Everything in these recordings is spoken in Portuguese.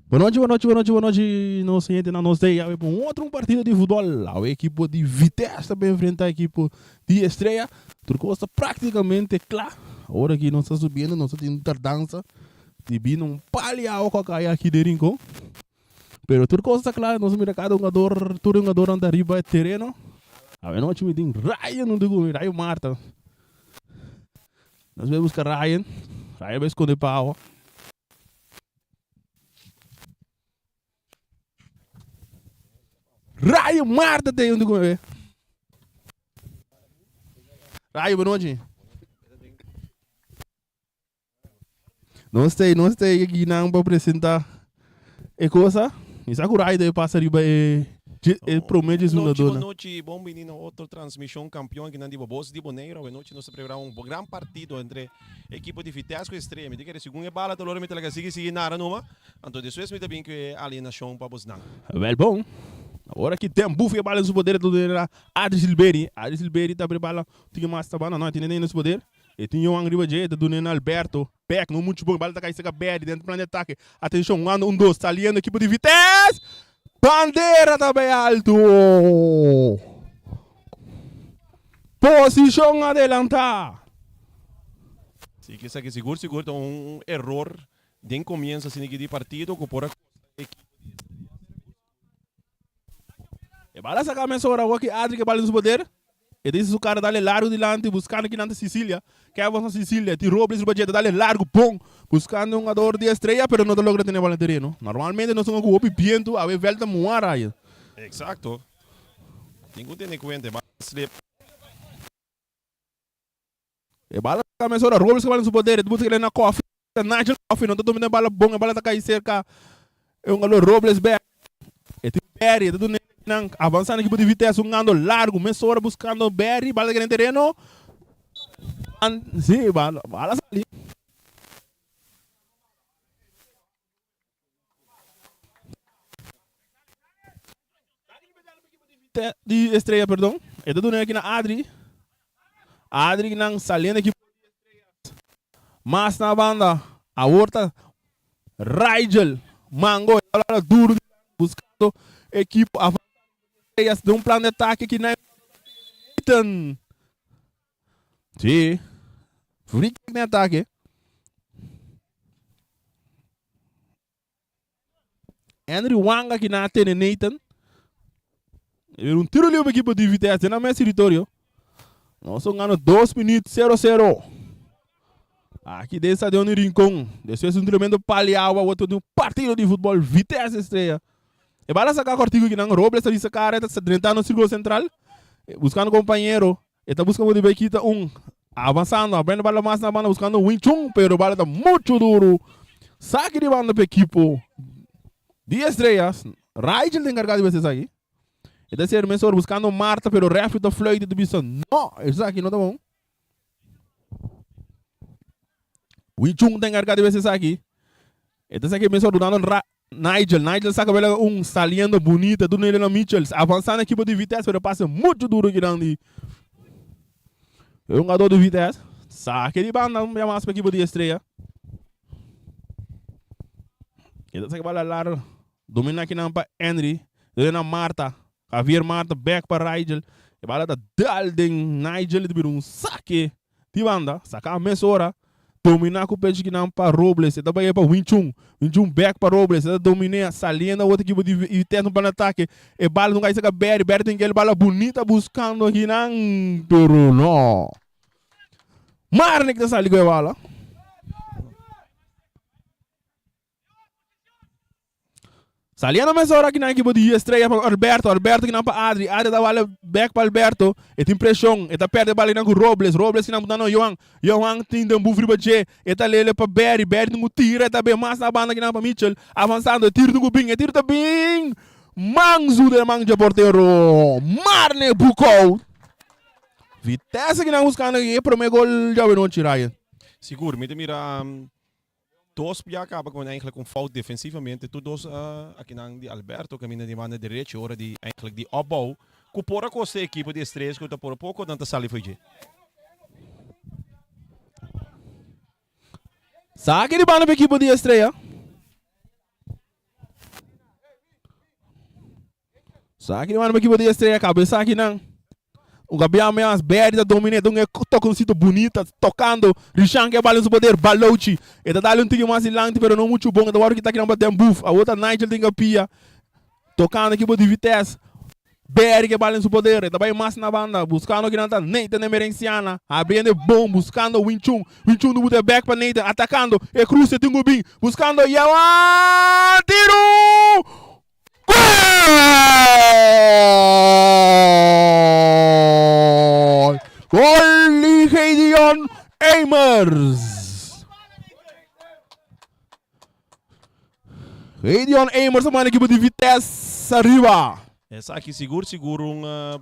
Boa noite, boa noite, boa noite, boa noite. Não sei ainda, não sei. Há um outro partido de futebol. A equipe de Vitesse também enfrenta a equipe de Estreia. Tudo está praticamente claro. Agora que não está subindo, não está tendo tardança. De vir um palha com a caia aqui de Rincon. Pero tudo está claro. Nós mercado um jogador, todo um jogador anda arriba do terreno. A noite me tem Ryan, não digo Ryan Marta. Nós vamos buscar Ryan. Ryan vai esconder pau. Ryan Marta tem onde comer. Ryan, boa noite. Não sei aqui não para apresentar. É coisa? Isso é que o Ryan passa arriba e promete uma Boa dona. noite, bom menino, outra transmissão campeão aqui na Dibo Boss de Boneiro. Boa noite, nós preparamos um grande partido entre a equipe de Vitesse e Extreme. Diga que segundo bala, todo mundo tem que seguir nada numa. Então, depois me também que ali na show para Bosnan. Well, bom. Agora que tem buff e bala no poder do Adri Silberi. Adri Silberi tá preparando, tinha mais tabana, não, tinha nem no poder. E tinha um angriba de do Neno Alberto. Peck, não muito bom, bala tá caindo Berry dentro do plano de ataque. Atenção, um ano, um, dois, tá aliando a equipe de Vitesse. Bandeira também alto. Posição adelantar. Sim, que aqui seguro, um erro de começo assim de partido que por E bala sacar a mensura aqui, Adri que bala no poder. E disse o cara dá largo de lante, buscando aqui na Sicília. Que é a Sicília, de Robles no budget, dá largo, bom. Buscando um jogador de estreia, pero não logra ter bola no terreno. Normalmente nós somos com o piento, a ver velta moar aí. Exato. Tem que ter em conta, mas E bala sacar a mensura, Robles que bala no poder, tu busca ele na cofre. Nigel Coffee, não tá dominando a bola bom, a bola tá caindo cerca. É um jogador Robles back. E tem Berry, tá tudo avançando aqui por de Vitesse, um ando largo, mensura buscando Berry, bala aqui no terreno. Sim, bala ali. De estreia, perdão. É tudo aqui na Adri. Adri que não saliendo aqui. Mas na banda, a outra, Rigel, Mango, duro, buscando equipe avançada de um plano de ataque que não é. Sim. Freak de ataque. Henry Wanga que não tem Nathan. Um tiro livre equipe de Vitesse na mesma território. Nós estamos ganhando 2 minutos 0-0. Aqui desse de onde Rincon. Depois um tremendo paliau, outro de um partido de futebol Vitesse estreia. E para sacar cortigo que não Robles está disse cara, está tentando no círculo central, buscando companheiro. Está buscando de bequita avançando, abrindo bala mais na banda, buscando o Wing Chun, pero bala está muito duro. Saque de banda para a equipe de estrelas. Rigel tem encargado de vocês aqui. E desse mensor buscando Marta, pero refle da Floyd de Bisson. Não, isso aqui não tá bom. O Ichung tem encargado de vocês aqui. E desse aqui mensor dando Nigel saca saliendo bonita do Nele Mitchell. Avançando a equipe de Vitesse, pero passa muito duro aqui dentro. É um jogador de Vitesse. Saque de banda, não é mais para a equipe de estreia. E desse aqui vai lá, domina aqui para Henry. Domina Marta. Javier Marta, back para Rigel. E bala da Dalden, Nigel, de um saque de banda. Saca a mensora. Dominar com o peixe que não para Robles. Está para Wing Chun. Wing Chun back para Robles. Está dominar, saliendo a outra equipe de Vitesse no plano de ataque. E bala não cai, saca Berry. Berry tem aquela bala bonita buscando aqui não. Pero não. Marne que está saindo com a bala. Saliendo a mensura aqui na equipe de estreia para Alberto. Alberto que não para Adri. Adri dá bala back para Alberto. E tem pressão. E tá perto de bala com Robles. Robles que não está no Johan. Johan tem um bufre para G. E tá lele para Berry. Berry não tira. E tá bem mais na banda que não para Mitchell. Avançando. Tiro do Gubin. E tiro também. Manzo de Manja Porteiro. Marne Bucou. Vitesse que não buscando aqui. Para o meu gol já vai não tirar. seguro, me mira dois já acaba com eigenlijk com fout defensivamente, tu dos aqui nang de Alberto caminha de manda direita, hora de eigenlijk de opbouw. Que por a costa equipe de estresse que tá por pouco tanta sali foi de. Saque de bala para a equipe de estreia. Sabe que mano, equipe de estreia, cabeça aqui não. O Gabriel Meas, Berry da domina, então é toca um sítio bonito, tocando, Richan que é balão poder, Balouchi. Ele dá um tigre mais lento, mas não muito bom, da hora que tá aqui não bater um buff. A outra Nigel tem que pia, tocando equipe de Vitesse. Berry que balão poder, ele vai mais na banda, buscando que não tá Nathan Emerenciana, abrindo bom, buscando o Winchung no boot back para Nathan, atacando, e Cruz e Tungubim, buscando, Yawa, tiro! Gol! Gol de Gideon Amers. Gideon Amers, uma equipe de Vitesse arriba. Essa aqui seguro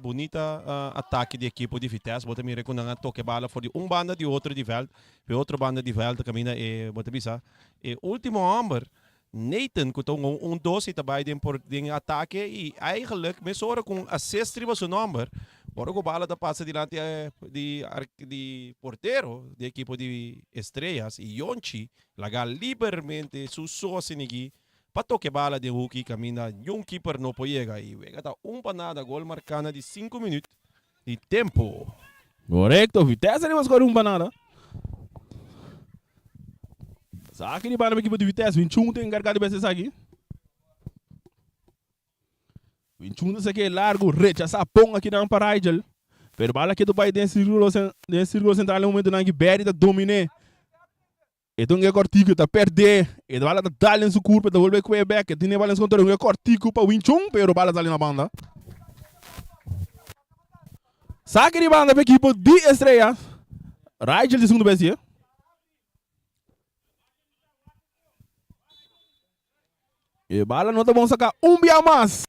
bonita ataque de equipe de Vitesse. Bota mira com um toque bala for de banda de outro de veld, de outra banda de veld caminha e bota bisa. E último amber Nathan kuto doce também de ataque e eigenlijk met zorgen com assist riba seu number. Bora com bala da passa diante de porteiro de equipe de estrelas e Yonchi laga libermente su sosinigi para toque bala de Huki camina um keeper não pode chegar e vega panada gol marcana de 5 minutos de tempo. Correcto, Vitesse ele vai escolher panada. Sabe que para a equipe de Vitesse, 21 tem encargado de ser aqui. 21 desse aqui é largo, rechaça ponga aqui na Rigel. Pero bala aqui do pai desse círculo central no momento na que Berry da domine. Então é cortico, tá perder. E bala da dalha em sua curva, da volver com o back. Tem bala em contra é cortico para 21, pero bala ali na banda. Saque de banda para a equipe de estreia. Rigel de segundo vez. E bala não tá bom sacar bia mais.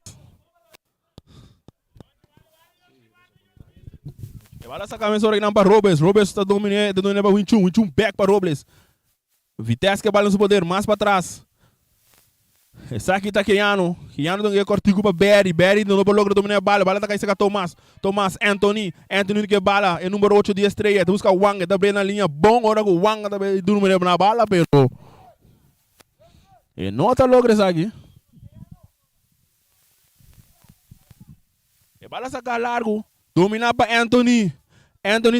E bala sacar mais hora para Robles. Robles está dominando para Winchung back para Robles. Vitesse que bala no seu poder, mais para trás. Essa aqui tá Kiano não é cortico para Berry não logra dominar a bala. Bala tá caindo sacar Tomás, Anthony que bala é número 8 de estreia. Busca o Wang, tá bem na linha bom. Ora o Wang tá bem dormindo na bala, pero e não tá logra isso aqui. E bala sacar largo. Dominar para Anthony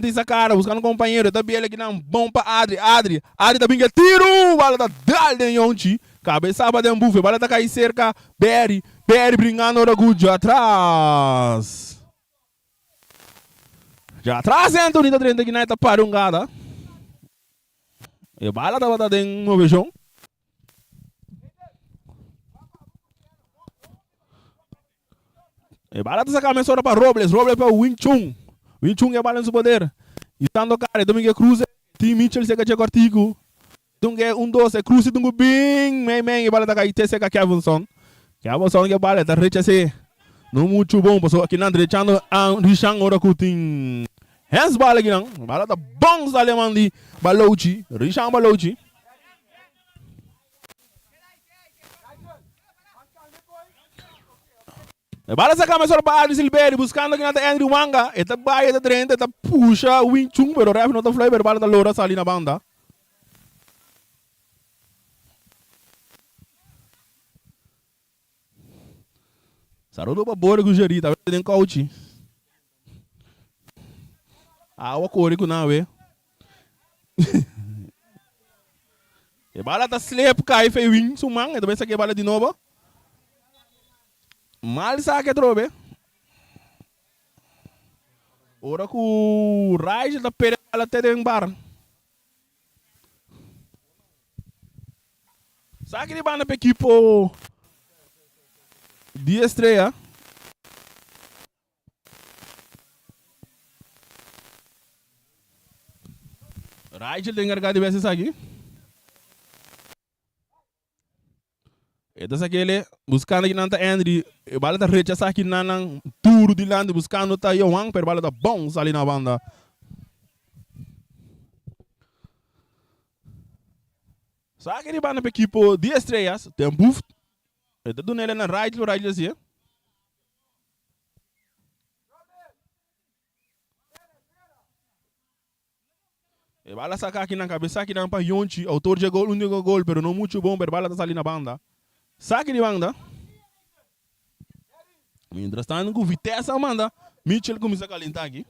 tem essa cara, buscando um companheiro. Tá bem aqui não. Bom para Adri tá bem que tiro. Bala tá dal de Yonchi. Cabeça para dentro buff. Bala tá cair cerca. Berry brincando o Ragujo atrás. Já atrás Anthony tá dentro aqui na tá parungada. E bala tá batendo em um beijão. E bala tá sacando a para Robles para Winchung é bala no seu poder. E tanto cara, domingo é Cruz, Tim Mitchell se cacha cortico. Então é 2 é Cruz e tungo bing, e bala tá caíte se cacha Kevinson que bala tá rechace. Não muito bom, passou aqui na direita a Richang ora cutin. Hands bala aqui não. Bala tá bom sa alemão de Balouchi, Richang Balouchi. E bala sacar mais para Adri Silveira, buscando aqui na Andrew Wanga. Eta baia da trente, eta puxa o Winchung, pero o ref não tá fly, pero bala da Loura sali na banda. Sarudo para Bora com Jerry, tá vendo coach. O cor com não é. E bala tá slap cai foi wing sumang, eta vai sacar bala de novo. Mal saque trobe. Ora que o Raj da pera até dentro bar. Saque de banda para equipe de estreia. Raj tem encargado de ver esse aqui. Então aquele buscando aqui nanta Andri, bala tá rechaçar aqui nanang turo de lande buscando tá Yoang, pero bala tá bom ali na banda. Sabe que banda para equipe de estrelas, tem buff. Então do nele na right assim. E bala sacar aqui na cabeça aqui na para Yonchi, autor de gol, único gol, pero não muito bom, pero bala tá ali na banda. Saque de banda. Mientras tanto, com Vitesse manda, Mitchell começa a calentar aqui.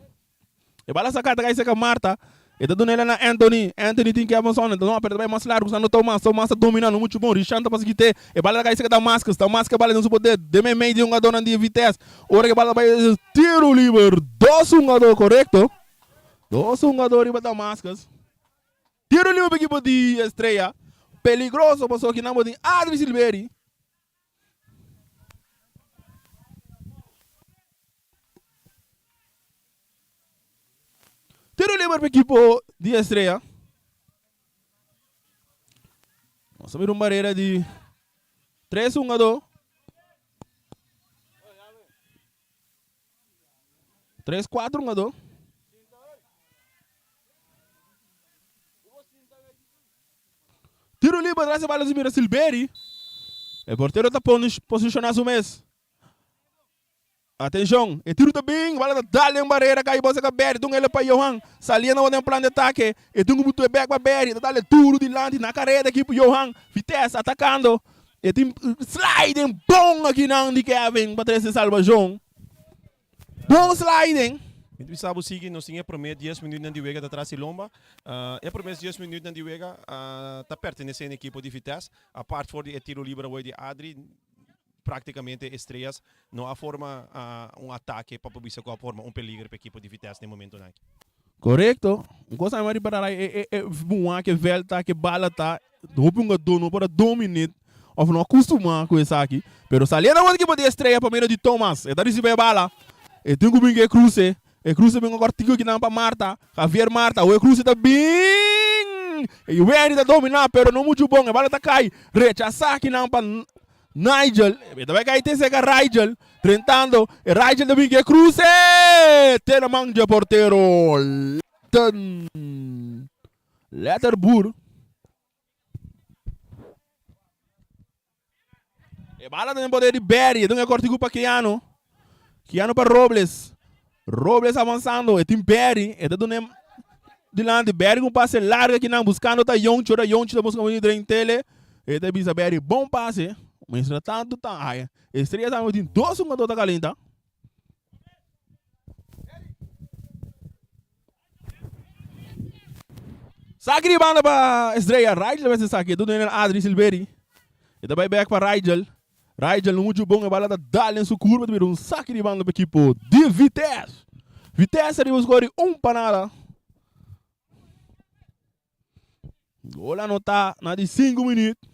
E bala sacada que aí Marta. E tá dando ela na Anthony. Anthony tem que avançar. Então não aperta bem mais largo. Não Thomas. Thomas tá dominando muito bom. Richard tá passando aqui. E bala que aí da Mascas. Da Mascas bala não se pode. De meio de um gadão de Vitesse. Ora que bala vai tiro livre. 2-1 gadão, correto? 2-1 gadão riba da Mascas. Tiro livre para equipe de Estrela. Peligroso passou aqui na mão de Adri Silveri. Tiro livre para a equipe de Estrela. Vamos abrir uma barreira de 3-1 a 2. 3-4 a 2. Tiro livre atrás da bola de Silveri. O porteiro está posicionado o mês. Atenção, e tiro também, bola da em barreira, cai você com a Berry, então ele para Johan, salia não tem plano de ataque, e tem um botou back para Berry, dá-lhe tudo de lante na carreira aqui para Johan, Vitesse atacando, e tem sliding bom aqui na de Kevin, para trazer salvação. Bom sliding. Então, sabe o seguinte, nós tínhamos prometido 10 minutos de Vega atrás de Lomba. É prometido 10 minutos de Vega, está pertencendo à equipe de Vitesse, a parte for de tiro livre de Adri, praticamente estrelas, não há forma ataque para publicar com a forma peligro para a equipe de Vitesse no momento. Correto. Não gosta mais de parar bom que velta, que bala tá, roupa dono para dominar, ou não acostumar com isso aqui. Pero salia na outra equipe de estreia para meio de Thomas, e da receber a bala, e tem que cruze, e cruze bem agora tigo aqui na para Marta, Javier Marta, o cruze tá bem, e o Wendy tá dominar, pero não muito bom, a bala tá cai, rechaçar aqui na para Nigel, também cai tem seca Rigel, tentando, e Rigel também que cruze, tem a mão de porteiro, Letterburg. E bala tem poder de Berry, então é cortigo para Keanu para Robles, Robles avançando, e tem Berry, e tá dando de Berry com passe largo aqui não, buscando tá Yoncho tá buscando o trem tele, e tá bisa Berry, bom passe. Mas tanto tá aí. Estrela tá muito 2-1 a 2 da calenta. Saque banda para Estrela. Rigel vai ser saque. Tudo em Adri Silveri. E também back para Rigel. Rigel muito bom. A bola da Dali em sua curva. Um saque de banda para a equipe de Vitesse. Vitesse arriba o score 1 para nada. Gol anotar na de 5 minutos.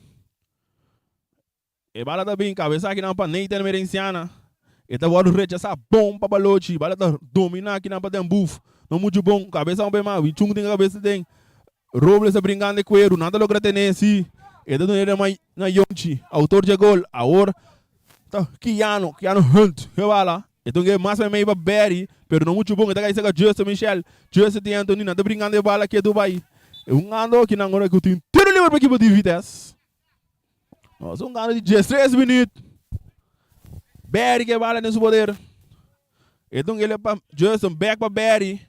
E bala tá bem, cabeça aqui na Nathan Merenciana. E tá voando rechaçar bom para Balochi. Bala tá dominar aqui na Patembuff. Não muito bom, cabeça um bem mal. Vichung tem cabeça tem. Robles tá brincando de coelho, nada logra ter nesse. E tá dando na Yonchi, autor de gol. Agora tá Keanu Hunt. Que bala. Então que mais meio para Berry, pero não muito bom. E tá aí chega Justin Michel. Justin tem Anthony, tá brincando de bala aqui em Dubai. E ando aqui na agora que eu tenho tiro livre para a equipe de Vitesse. Nós vamos ganhar de 13 minutos. Berry que bala nesse poder. Então ele é para Justin, back para Berry.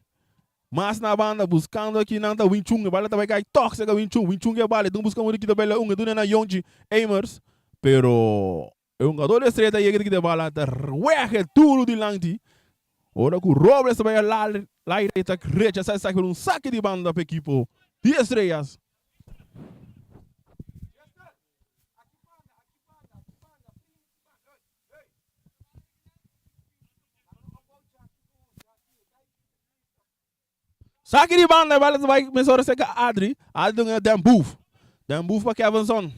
Mas na banda, buscando aqui na Winchung. A bala também cai tóxica Winchung. Winchung que bala. Então buscamos aqui também um. Então na Yonji Amers. Pero é um jogador estreita aí que de bala. Tá ruege tudo de lanti. Ora que o Robles também lá direita. Recha sai por um saque de banda para a equipe de estrelas. Saque de banda, vai começar a ser Adri. Adri é Dembuf. Dembuf para Kevinson.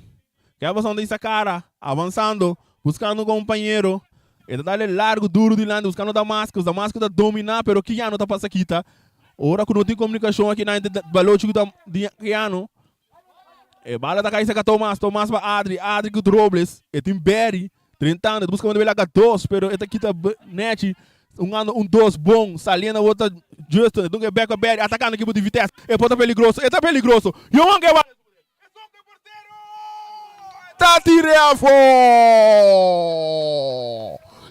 Kevinson tem essa cara, avançando, buscando um companheiro. Ele dá largo, duro de lado, buscando Damascus. Damascus está dominar, pero Keanu está passando aqui, tá? Ora que não tem comunicação aqui na Balochi de Keanu. E bala está caindo com Thomas para Adri. Adri com Robles. E tem Berry, tentando, buscando ele com 2, pero ele aqui está net. Um dos bom, Salina, outra Justin, então que Beca Berry, atacando a equipe de Vitesse, e pode peligroso, e tá peligroso, e o que vai, tá tirando,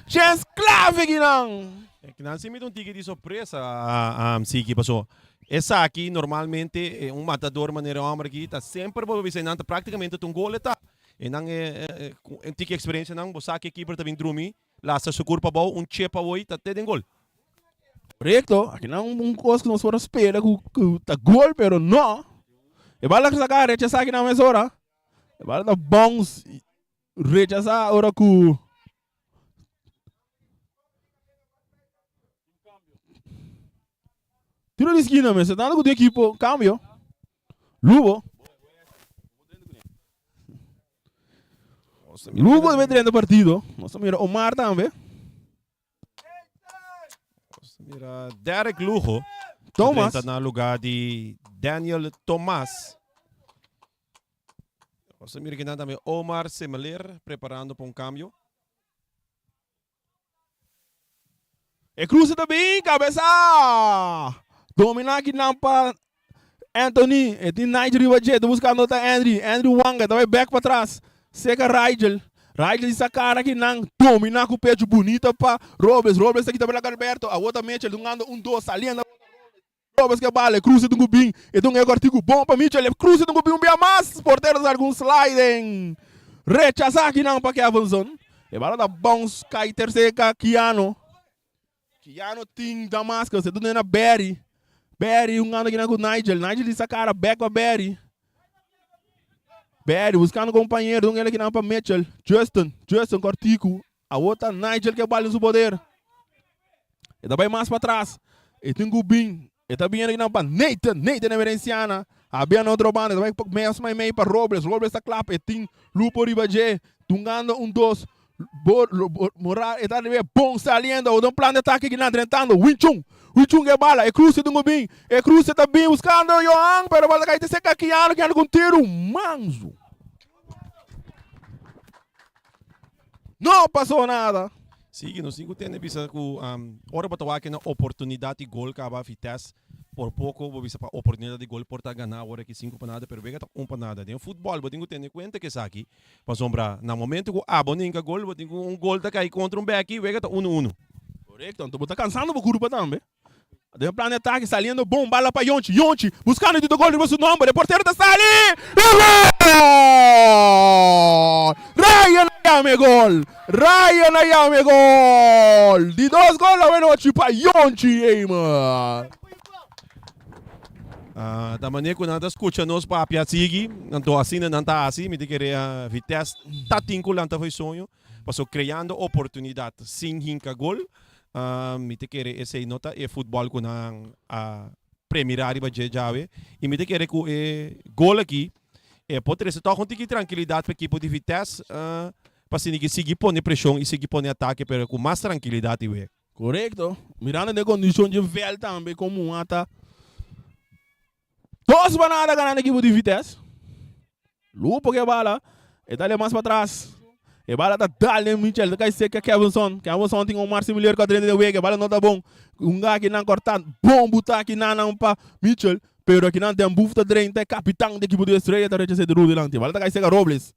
chance clave aqui não. É que não se me dá um tique de surpresa a que passou. Essa aqui, normalmente, um matador maneira homem aqui, tá sempre vizinando praticamente um gol, tá? E não é tique experiência não, você que a equipe tá vindo dormir. Laat ze curva bal, chip away, dat tem gol. Correcto. Aqui não coisa que nós fora espera que tá gol, pero não. E bala que sacar rechaçar aqui na mesma hora. E bala da bons rechaçar a hora que tiro de esquina, mas você tá com o equipo, cambio. Lugo. Lugo deve treinar o partido. Nós mira Omar também. Mira, Derek Lugo. Thomas. Está no lugar de Daniel Thomas. Você mira que também Omar Semeler preparando para cambio. E cruza também, cabeça! Dominar aqui não para Anthony. E tem Nigel Budget buscando outra Andrew Wanga, também back para trás. Seca Rigel. Rigel essa cara aqui não dominar com o peito bonito para Robles. Robles aqui também lá Alberto. A outra Mitchell, dungando dois saliendo. Robles que bala, cruza do Gubim. E um artigo bom para Mitchell. Cruza do Gubim, bem mais. Porteiros algum sliding. Rechaçar aqui não para que avançou. E bala da bons, cai terceira, Kiano. Kiano tem Damascus, você tudo na Barry. Barry, ano aqui com Nigel. Nigel essa cara, back para Barry. Barry, buscando companheiro, ele aqui não para Mitchell. Justin, Cortico. A outra, Nigel que bala no seu poder. E também mais para trás. E tem Gubim. E também aqui não para Nathan é Merenciana. Havia na outra banda, também meio para Robles. Robles está clap. E tem Lupo Ribajé. Tungando dois. Morar está de bom saliendo. O plano de ataque que não tentando. Winchung que bala. E cruza do Gubim. E cruza também buscando Johan. Pero bola cair seca que anda com tiro. Manso. Não passou nada. Sim, nós temos vista que ora para tomar uma oportunidade de gol que a Vitesse por pouco vou ver a oportunidade de gol por estar ganhando agora que 5 para nada, pero vega para nada. Tem futebol, vou ter que ter em conta que isso aqui, para sombra, no momento que a boninha gol, vou ter gol da cair contra back, vega 1-1. Correto, então tá cansando o grupo também. Tem um plano de ataque, saliendo bom, bala para Yonchi, buscando o gol do seu nome, o porteiro está ali! Ryan Ayame gol! De 2 gols a noite para Yonchi, mano! Da maneira que nós escutamos para a Piazzigi, então assim não está assim, me querer a Vitesse tá tinculando foi sonho, passou criando oportunidade sem hinca gol, me querer esse nota é futebol com a premirar para Jawe e me querer com gol aqui pode ser tocar com tranquilidade para a equipe de Vitesse para seguir pôr pressão e seguir pôr ataque, pero com mais tranquilidade. Correto, mirando de condição de véu também como um ata. 2 bananas ganhando a equipe de Vitesse. Lupo que bala. E dá mais para trás. E bala tá dali Mitchell. Da cai seca Kevinson. Kevinson tem Marcio Miller com a de Wege. Bala não tá bom. Gajo aqui não cortado. Bom botar aqui não para Mitchell. Pero aqui não tem bufta drene. Tem capitão da equipe de Estrela. Tá rechazando de Rudy Lante. Bala tá cai seca Robles.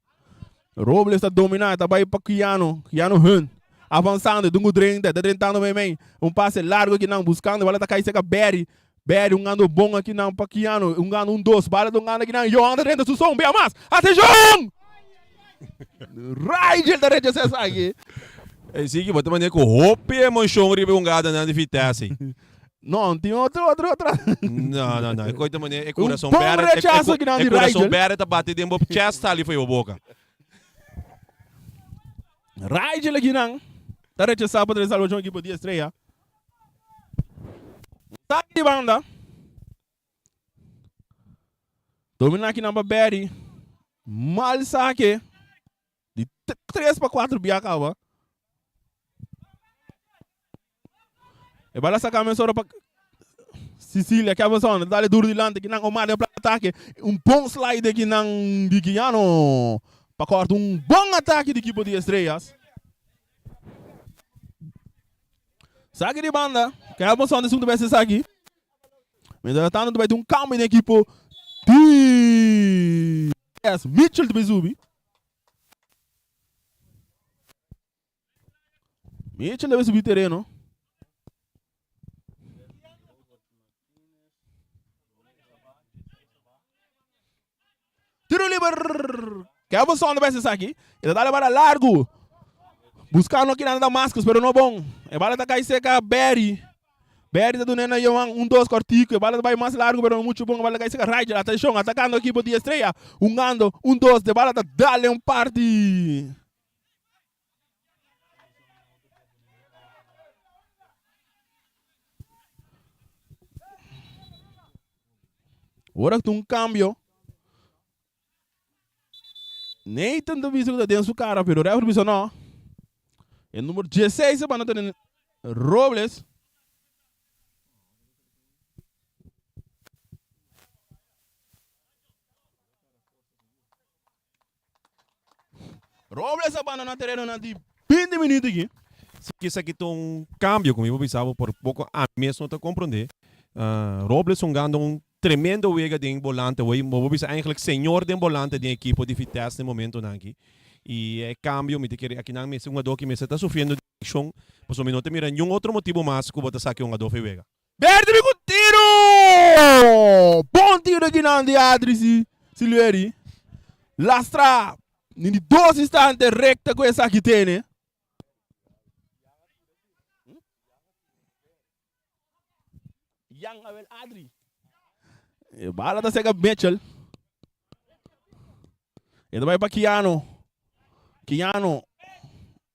Robles tá dominado. Tá vai para Kiano. Kiano Hun. Avançando. Dungo drene. Tá tentando bem. Passe largo aqui não. Buscando. Bala tá cai seca Barry. Barry, ano bom aqui não, Paquiano, ano 2, bala do ano aqui não, Johan da renda, Susson, bem a mais, atenção! Rigel da renda, você sabe. É sim, que bota maneira que o Hope é manchão ribe gada na de Vitesse. Não, tem outra. Não, é coisa maneira, é coração bera, é coração bera, tá batendo dentro do chest, ali foi a boca. Rigel aqui não, da renda, sabe, para trazer o João aqui para dia estreia. Saque de banda. Dominar aqui na Barry. Mal saque. De 3 para 4 biacaba. E bala sacar a mensura para Sicília, que avançou. Dá-lhe duro de lante, que não Omar de ataque. Bom slide aqui não de Guiano. Para cortar bom ataque de equipe de estrelas. Saque de banda. Que é a função de segundo vez aqui. Mas está no meio de calma na equipe de Mitchell de Bezubi. Mitchell deve subir terreno. Tiro livre. Que é a função de vez aqui. Ele dá para largo. Buscando aqui na Damascus, pero não bom. E bala tá cai seca Berry. Berry tá do Nena Young, 2 cortico. E bala vai mais largo, pero muito bom. A bala cai seca Rigel. Atenção, atacando aqui por dia estreia. Ando, 2. De bala tá dale party. Agora que cambio. Nathan do visto da dentro cara, pero o referee disse não. O número 16 para não ter Robles. Robles abandona o terreno na 20 minutos aqui. Se isso aqui tem cambio, como eu pensava, por pouco a mesmo não compreender. Robles ganhando tremendo wega de volante, eu bisa eigenlijk senhor de volante de equipo de Vitesse no momento aqui. E é cambio, me querer aqui na mesa um ador que me está sofrendo de ação, mas o minuto mira nenhum outro motivo mais que botar saque ador foi wega. Verde com tiro! Bom tiro aqui na de Adri Silveri. Lastra, em 2 instantes recta com essa aqui tem, né? Yang Abel Adri. E bala da sega Mitchell. E vai para Kiano. Kiano.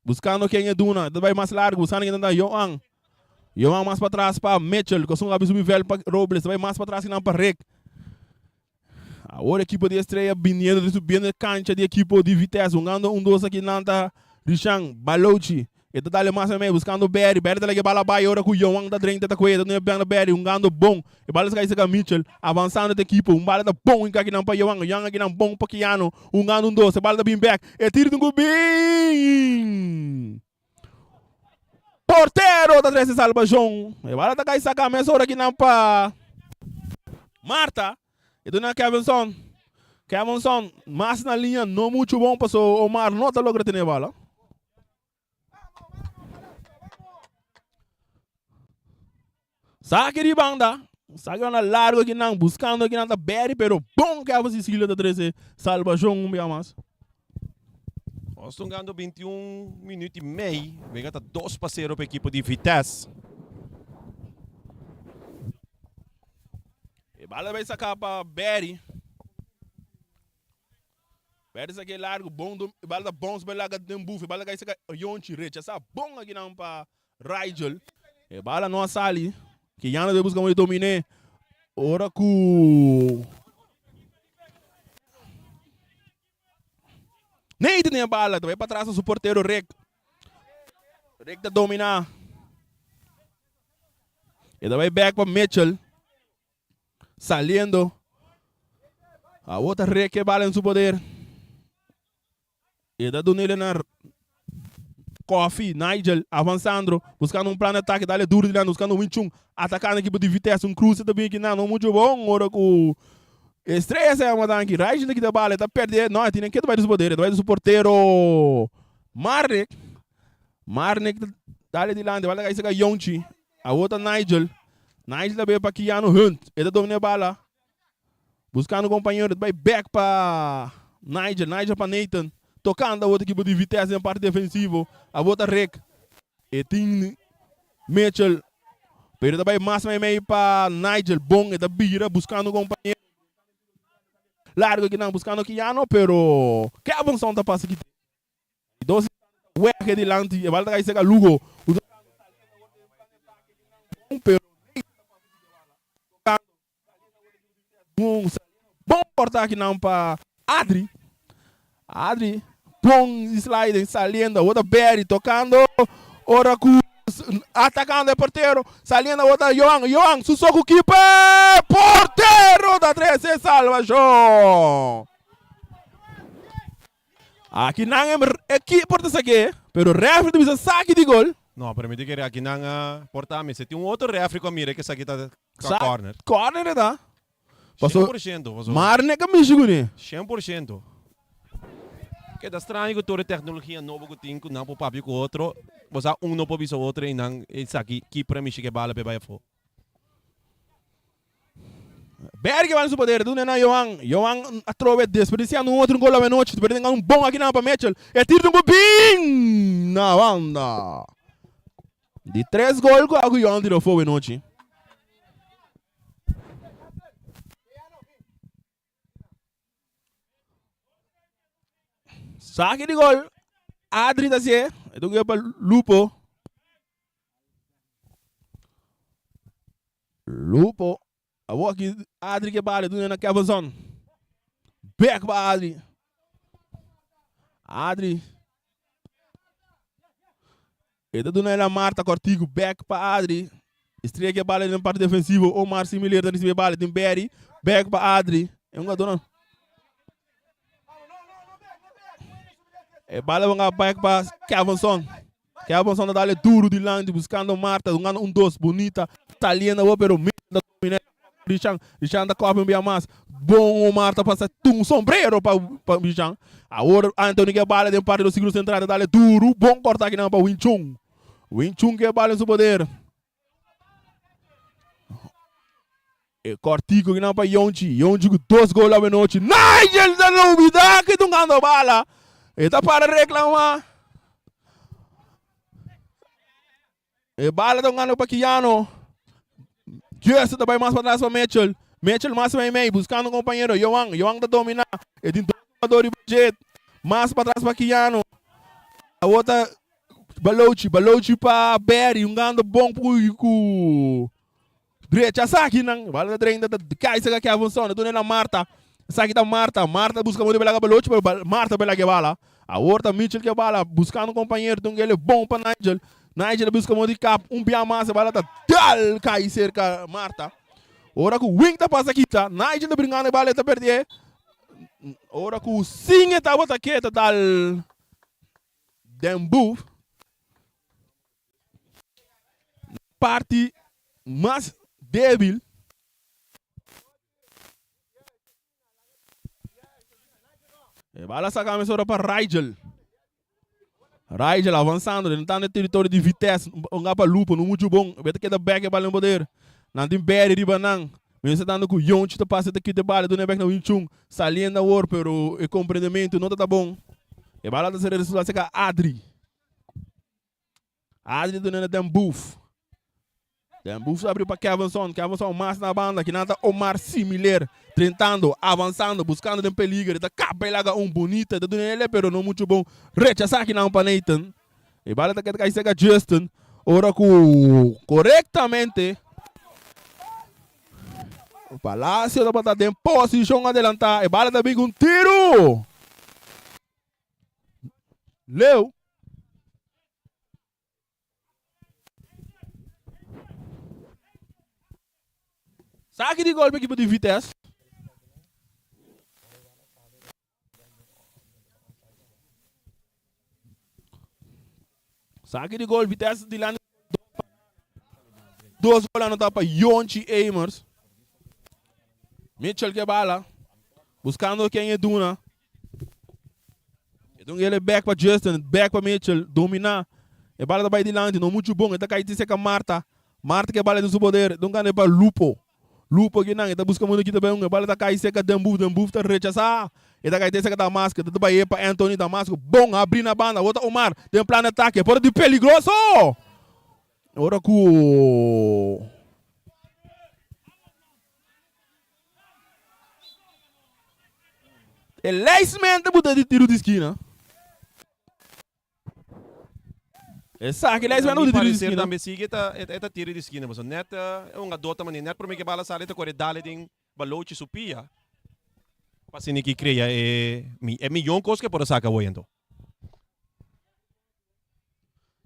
Buscando quem é Duna. Vai mais largo. Buscando quem é Yoang. Yoang mais para trás para Mitchell. Que são subir velho para Robles. Vai mais para trás que não para Rick. Agora a equipe de estreia vindo subindo a cancha de equipe de Vitesse. Jogando 2 aqui na Richang. Balochi. E tá mais também buscando Berry. Berry tá lá que bala vai agora com o Young da drink da coisa. Não é bem Berry, jogando bom. E bala sai com Mitchell, avançando da equipe. Bala tá bom aqui não para Young. Young aqui não bom para Kiano. Jogando 2. Bala tá bem back. E tiro do bem. Porteiro da 13 salva João. E bala tá cai sacar mais hora aqui não para Marta. E do na Kevinson. Kevinson mais na linha, não muito bom para o Omar não tá logo ter bala. Saque de banda. Saque na largo aqui não, buscando aqui na Berry, pero bom que a Sicília da 13 salva João mais. Nós estamos ganhando 21 minutos e meio. Vem até 2 para 0 para a equipe de Vitesse. E bala vai sacar para Berry. Berry saque largo, bom, bala bom, bala de buff, bala vai sacar Yonchi Rich. Essa bom aqui não para Rigel. E bala não sali. Que já não buscar muito dominar. Ora com nem tem a bala, vai para trás o porteiro Rick. Rick da dominar. E vai back para Mitchell. Saliendo. A outra Rick que bala em seu poder. E da do nele na Coffee, Nigel, avançando, buscando plano de ataque, dá-lhe duro de lá, buscando um Chum, atacando a equipe de Vitesse, cruze também aqui, não muito bom, ora com estresse é uma tanque, Raiz daqui da bala, tá perdendo, não, tem que vai dos poderes, vai do porteiro Marnek, dá-lhe de lá, vai lá, esse é Yonchi, a outra Nigel também para Kiano Hunt, ele domina a bala, buscando o companheiro, vai back para Nigel para Nathan, tocando a outra equipe de Vitesse na parte defensiva, a outra Rick, e tem Mitchell, pero também mais meio para Nigel, bom, e da Bira, buscando o companheiro, largo aqui não, buscando o Kiano, pero que avanção tá passando aqui, 12 aqui de lante, e vai dar esse Lugo, pero bom portar aqui não para Adri, bom sliding, saliendo, outra Berry, tocando, ora com atacando o porteiro, saliendo, outra Yoang, Susoku keeper, porteiro da 13 salva, João. Aqui não é equipe por isso aqui, pero refri precisa saque de gol. Não, para mim que aqui não portar, mas tem um outro refri com a mira que aqui tá corner. Corner, tá? 100%. Marne que me chegou, né? 100%. Que é estranho que toda a tecnologia nova que tem, não para papel com o outro, você não pode ver o outro e não, isso aqui, que para mim chega bala para baixo. Berg que vai no poder, do Nena Johan. Johan atrove desperdiciando outro gol à noite. Perdendo bom aqui na para Mitchell. É tiro do Gubin na banda. De 3 gols, o Johan tirou fogo à noite. Saque de gol. Adri da Zé. Então eu para Lupo. Lupo. A boa aqui. Adri que bala. Do Nena Kevinson. Back para Adri. Adri. E do Nena Marta Cortigo. Back para Adri. Estreia que bala na parte defensiva. Omar similar. Da nesse bala. Tem Berry. Back para Adri. É um gadona. E bala vanga back para Kevinson. Kevinson dá duro de lande buscando Marta, um dos bonita, italiana, pero da dominante. Richan da copa bem mais. Bom Marta passa um sombreiro para Richan. Agora Anthony que bala de parte do segundo central dá duro, bom cortar aqui não para Wing Chun. Wing Chun que bala em seu poder. E Cortico que não para Yonchi com 2 gols à noite. Nigel da novidade que tocando bala. Está para reclamar. E bala estão ganhando para Kiano. Just também mais para trás para Mitchell. Mitchell mais meio, buscando um companheiro. Johan está dominar. E tem dominador de budget. Mais para trás para Kiano. A outra, Balochi para Berry. Ganhando bom para o direita. Saque não. Bala da treina da Kaisa que avançou. Dona na Marta. Saque da Marta. Marta busca muito pela Balochi. Marta pela que bala. A outra Mitchell que bala. Buscando um companheiro. Então ele é bom para Nigel. Nigel busca muito de cap. Bia massa. Bala da Dal. Cai cerca Marta. Ora que o Wing tá passa aqui. Tá. Nigel tá brincando. A bala tá perdendo. Ora que o Singh tá bota aqui. Tá dal. Dembu. Parte mais débil. E bala saca a emissora para Rigel. Rigel avançando, tentando o território de Vitesse. Um para Lupo, não muito bom. Vete que da back e bala no poder. Não tem Berry de Banang. Mesmo estando com o Yonchi, tá passando aqui de bala. Do Nebeck na Winchung. Saliendo a war, pero o compreendimento não tá bom. E bala da série resultado seca Adri. Adri do Nena Dembuf. Dembuf abriu para Kevinson. Kevinson mais na banda. Que nada Omar similar. Tentando, avançando, buscando um peligro. Está capelaga bonita. Da Nena pero não muito bom. Rechaça aqui não para Nathan. E bala da que seca Justin. Ora corretamente. O Palácio da batata em posição adelantar. E bala também com tiro. Leu. Saque de gol para a equipe de Vitesse. Saque de gol, Vitesse de lá. 2 gols no tapa, Yonchi Amers. Mitchell que bala. Buscando quem é Duna. Então ele é back para Justin, back para Mitchell. Dominar. E bala da de lante, não muito bom. Ele cai de seca Marta. Marta que bala do seu poder. Então ganha para Lupo. Lupo que não, ele busca muito aqui também. A bala da cai seca Dembu está rechaçar. Ele cai de seca Damasco. Ele vai para Anthony Damasco. Bom, abrir na banda. Outra Omar. Tem um plano de ataque. Pode de peligroso. Ora com Leisman buta de tiro de esquina. Sabe, Leisman não de tiro de esquina. Também sigue esta tiro de esquina, mas neta é uma dota maneira, net por mim que bala sale te corre dale tem Balochi supia. Pasini que cria é milhão coisa que pode sacar hoje então.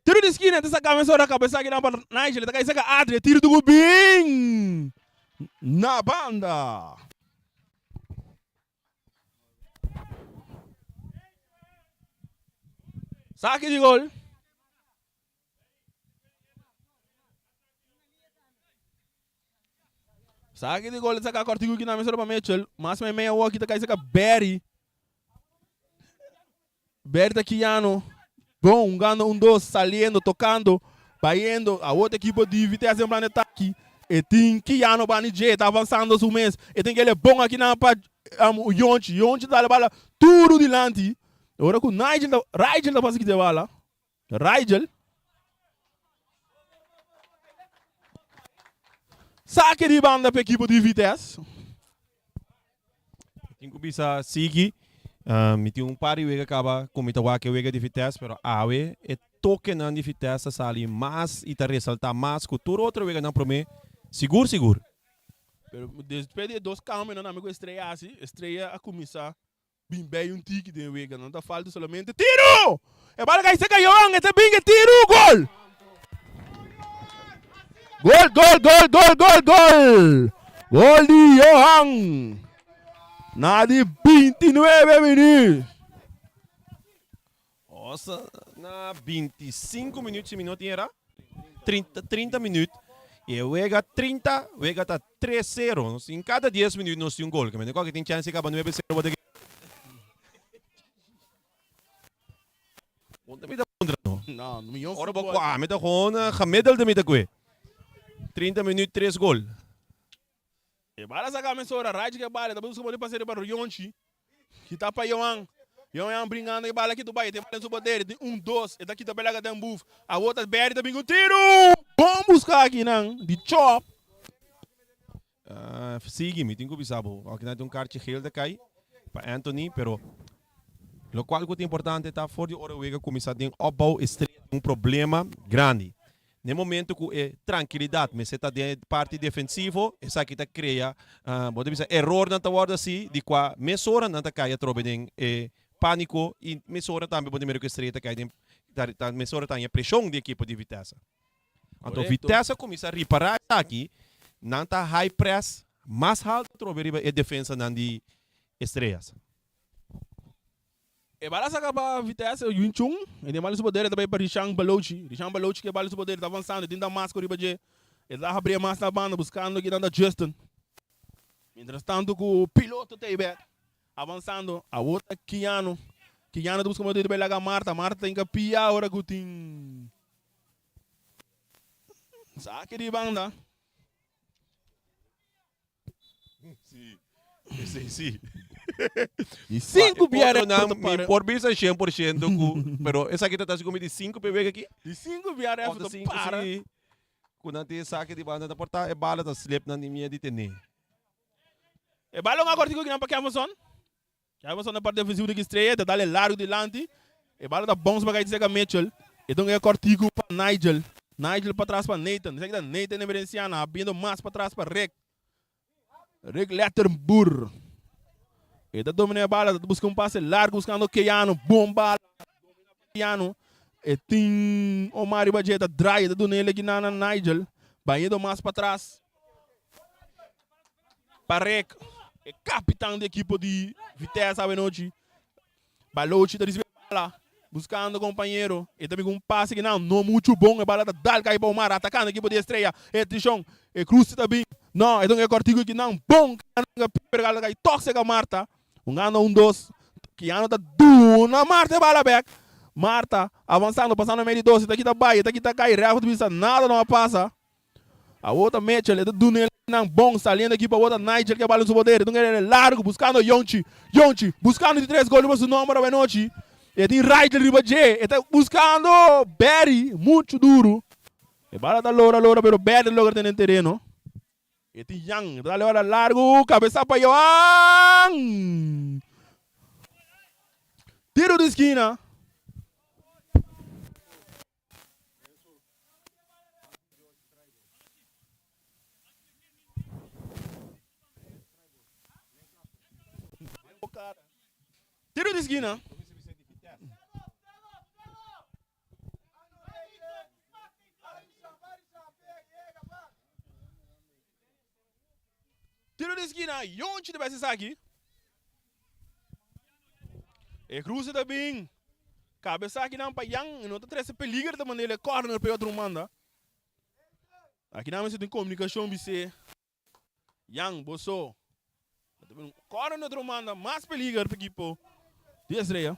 Tiro de esquina, te saca a mensura a cabeça aqui na Nigel, ele tá caindo saca Adri, tiro do Gubin na banda. Saque de gol. Saque de gol, saca a cortigo aqui na mensura para Mitchell. Máximo é meia hora aqui, tá caindo saca Berry. Berry tá Kiano. Bom, ganhando 2, saliendo, tocando, vai indo. A outra equipe de Vitesse em planeta aqui. E tem Kiano Banije, tá avançando o mês. E tem que ele é bom aqui na o Yonchi. Yonchi dá a bola tudo de lante. Agora com o Rigel tá passando aqui de bola. Rigel. Saque de banda para a equipe de Vitesse. Tem que bisa seguir. Me tem par de acaba com muita waque de Vitesse, pero awe é toque na de Vitesse sali mais e tá ressaltar mais que todo outro não promete. Seguro. Pero depois de 2 câmeras, não amigo estreia assim, estreia a começar bem bem tique de wega, não tá falta somente tiro. É para que você caiu, é bem que tiro, gol. Gol de Johan. Na de 29 minutos. Nossa, na 25 minutos era 30 minutos. E o Vega 30, o Vega tá 3-0. Em cada 10 minutos nós temos gol. Mas qualquer tem chance de acabar 9-0. Onde me dá contra não? Não, não me Ora boa, qua, me dá contra, gamedel de me dá que. 30 minutos 3 gol. E bala sa kame sora, right que bala, depois como ele passei para o Yonchi. Que tá para Yohan. Yohan brincando e bala aqui do Bahia, tem bala no poder, tem 1-2, e daqui da bela tem buff. A outra berry também com tiro. Bom buscar aqui não, de chop. Sigue, me tenho que pensar, aqui não tem carte gel da cai para Anthony, pero lo qual é importante tá fora de hora o Vega começar a ter um problema grande. No momento que é tranquilidade, mas você está de parte defensiva, essa aqui está cria, pode dizer, erro na tua assim, de qua mesora não está caia trobe em pânico e mesora também pode dizer que estreita cai em mesora tem a pressão de equipe de Vitesse. Então Vitesse começa a reparar aqui, não está high press, mais alto trobe a defesa não de estrelas. E bala sa para Vitesse, o Yunchung, e tem bala no poder também para Richang Balochi. Richang Balochi que bala no poder, tá avançando, tem da máscara riba de. Ele tá abrindo mais na banda, buscando aqui da Justin. Mientras tanto, com o piloto Teibet, avançando, a outra Kiano. Kiano busca o modelo de Belaga Marta. Marta tem que piar agora que tem. Saque de banda. Sim. E 5 biares. Por bisa 100%, pero essa aqui está como de 5 PB aqui. E 5 biares para. Quando tem saque de banda da porta, é bala da slip na minha de tener. E bala um agora que não para Amazon. Amazon na parte defensiva de estreia, dá ele largo de lante. E bala da bons para dizer que Mitchell. Então é cortigo para Nigel. Nigel para trás para Nathan. Sei que Nathan é verenciana, abrindo mais para trás para Rick. Rick Letterburg. E da domina a bala, busca passe largo, buscando Keiano, bom bala. Keiano. E tem o Mário Bajeta, dry, da dona ele aqui na Nigel. Banhando mais para trás. Para Rick. É capitão da equipe de Vitesse, sabe, noite. Balochi, da bala. Buscando companheiro. E também com um passe que não muito bom. A bala da Dal cai para o mar, atacando a equipe de estreia. E Tichon, e Cruz também. Não, então é cortigo que não, bom. Pergala cai, tóxica Marta. Um 2. Que ano tá duna. Marta, bala back. Marta, avançando, passando no meio de 12. Daqui tá Bahia, daqui tá cai. Real, nada não passa. A outra Mitchell, é do nele. Não, bom, saliendo aqui para a outra Nigel que é bala no seu poder. Então ele é largo, buscando Yonchi, buscando de 3 gols, mas o número é noite. E tem Rigel riba J, e tá buscando Barry, muito duro. E bala da Loura, pero Barry logra tem no terreno. E tem Yang, dá hora largo, cabeça para Yohan. Tiro de esquina. Tiro de esquina. Tiro de esquina. Yonchi de esse aqui. E cruza também. Cabeça aqui não para Yang. Não está três peligro da maneira. Corner para outro manda. Aqui não se tem comunicação. Bisse. Yang, Bosso. Corner outro manda. Mais peligro para a equipe. De estreia.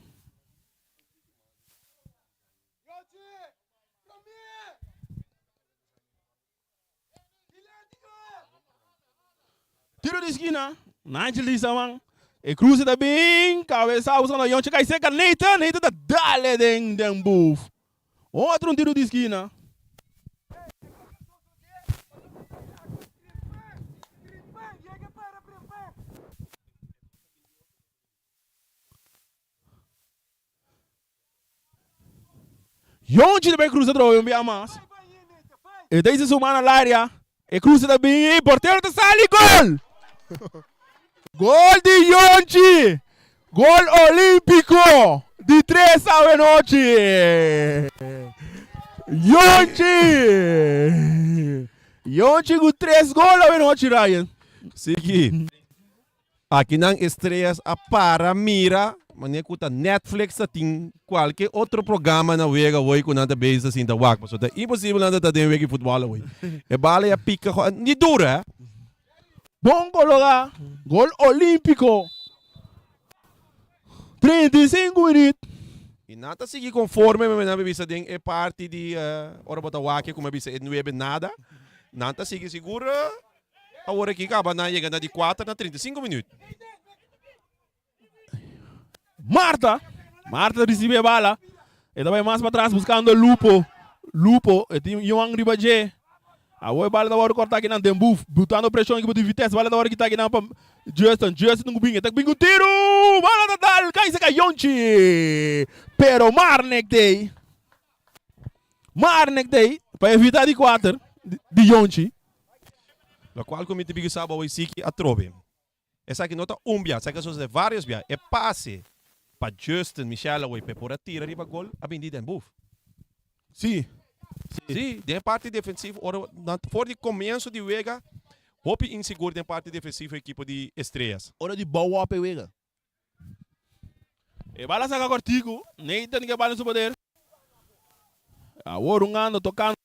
Tiro de esquina. Nigel diz a mão. E cruza da bem. Cabeça usando a Yonchi. Cai seca. Nathan tá dale den buff. Outro tiro de esquina. Yonchi também cruza droga. Um mais. E daí se sumar na área. E cruza da bem. Porteiro tá sali. Gol! Gol de Yonchi! Gol olímpico! De 3 a noite! Yonchi! Yonchi com 3 gols a noite, Ryan. Sige. Aqui não estrelas a para mira, mas nem cuta Netflix tem qualquer outro programa na wega hoje com nada base assim da wak, mas é impossível nada tá dentro de futebol hoje. É bala a pica, ni dura. Bom gol, gol olímpico. 35 minutos. E nada seguir conforme, mas na bebida tem é parte de hora bota wak, como a bebida não é nada. Nada seguir segura. A hora que acaba na chega de 4 na 35 minutos. Marta recebe a bala. E também mais para trás buscando Lupo. E tem Young Ribaje. A bola da hora cortar aqui na Dembuf. Botando pressão aqui de vitesse. Bola da hora que está aqui na Justin no bingo. Está com tiro. Bola da Dal. Cai se Yonchi. Pero Marnek Day. Para evitar de 4 de Yonchi. La qual come te bigo sabe hoje siki a trove. Essa aqui nota bia, essa que são vários bia. É passe para Justin Michel hoje para por tira riba gol a bem de buff. Sim. Sim, de parte defensiva, for de começo de wega, hope inseguro de parte defensiva a equipe de estrelas. Hora de boa para wega. E bala saca cortico, Nathan que bala no poder. A Warungano tocando.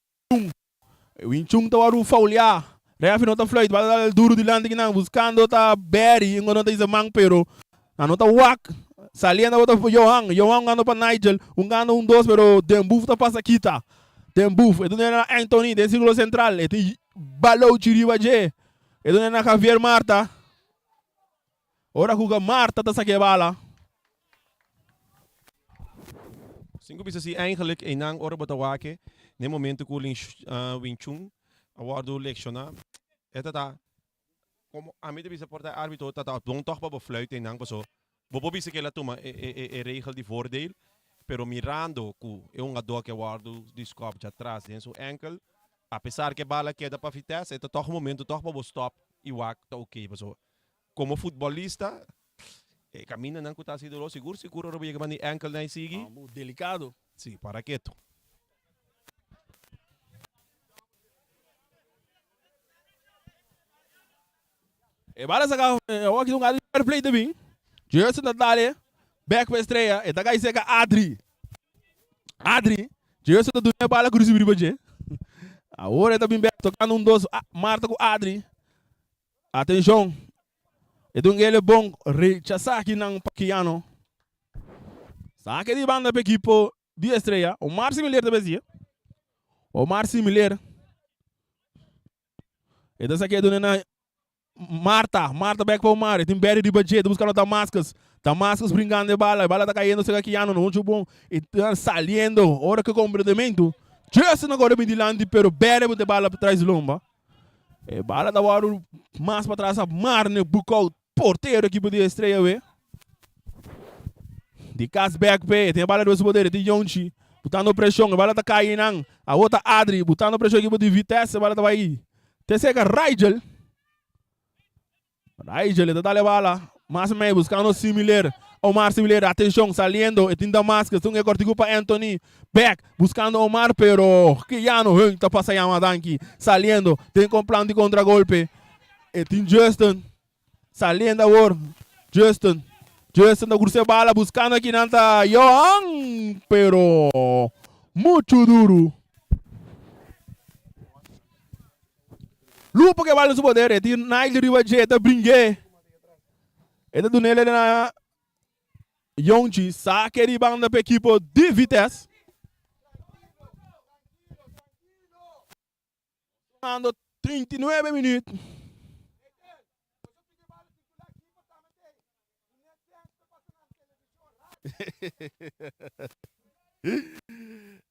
O Inchung tá o fauliar. Reafi não tá fluid, bala duro de lande que não buscando tá Berry, não tá Isamang pero não tá Wak. Saliendo outra Johan ganhou para Nigel, ganhou 2 pero Dembuf tá passa aqui tá. Dembuf, então era Anthony, de círculo central, e tem balou Chiriba J. Então era Javier Marta. Ora que Marta tá saque bala. 5 bisa si eigenlijk en nang ora bota wake, ne momento que o Wing Chun awardo lecciona. Eta tá como a mim bisa porta árbitro tá bom toch para fluit en nang paso. Bobo bisa que ela toma regel de voordeel, pero mirando que é um ador que awardo descobre de atrás em seu enkel, apesar que bala queda para vitesse, eta toch momento toch para stop e wak tá ok, paso. Como futebolista camina não que tá sido seguro não vai que enkel nem sigue. Delicado. Sim, para quieto. E bala saca o aqui um fair play também. Justin Natalia, back para estreia, e tá aí seca Adri, Justin tá dando bala com o Riba J. Agora tá bem back tocando 2 Marta com Adri. Atenção. Então ele é bom rechazar aqui não Paquiano. Saque de banda para a equipe de estreia. O Mar Similar também sim. O Mar Similar. Então saque do Nena Marta back para o Mar. Tem Berry de budget, buscando Damascus brincando de bala. A bala tá caindo, chega aqui ano, não muito bom. E tá saliendo. Hora que comprometimento. Just agora me dilante, pero Berry de bala para trás de lomba. E bala da hora mais para trás a Mar ne bucou porteiro equipe de estreia, ué. De Casback, tem a bala do seu poder, tem Yonchi, botando pressão, a bala tá caindo, a outra Adri, botando pressão, equipe de vitesse, a bala tá aí. Terceira, Rigel, ele tá dando a bala, mas meio buscando similar, Omar similar, atenção, saliendo, e tem Damascus, tem que cortigo para Anthony, back, buscando Omar, pero, que já não, tá passando a Madanki, saliendo, tem com plano de contragolpe, e tem Justin, saliendo agora, Justin da cursa bala buscando aqui nanta Johan, pero muito duro. Lupo que vale no seu poder, é de Nigel Ribaje, tá brinque. É do nele na Yonchi, saque de banda para equipe de vitesse. Ando 39 minutos.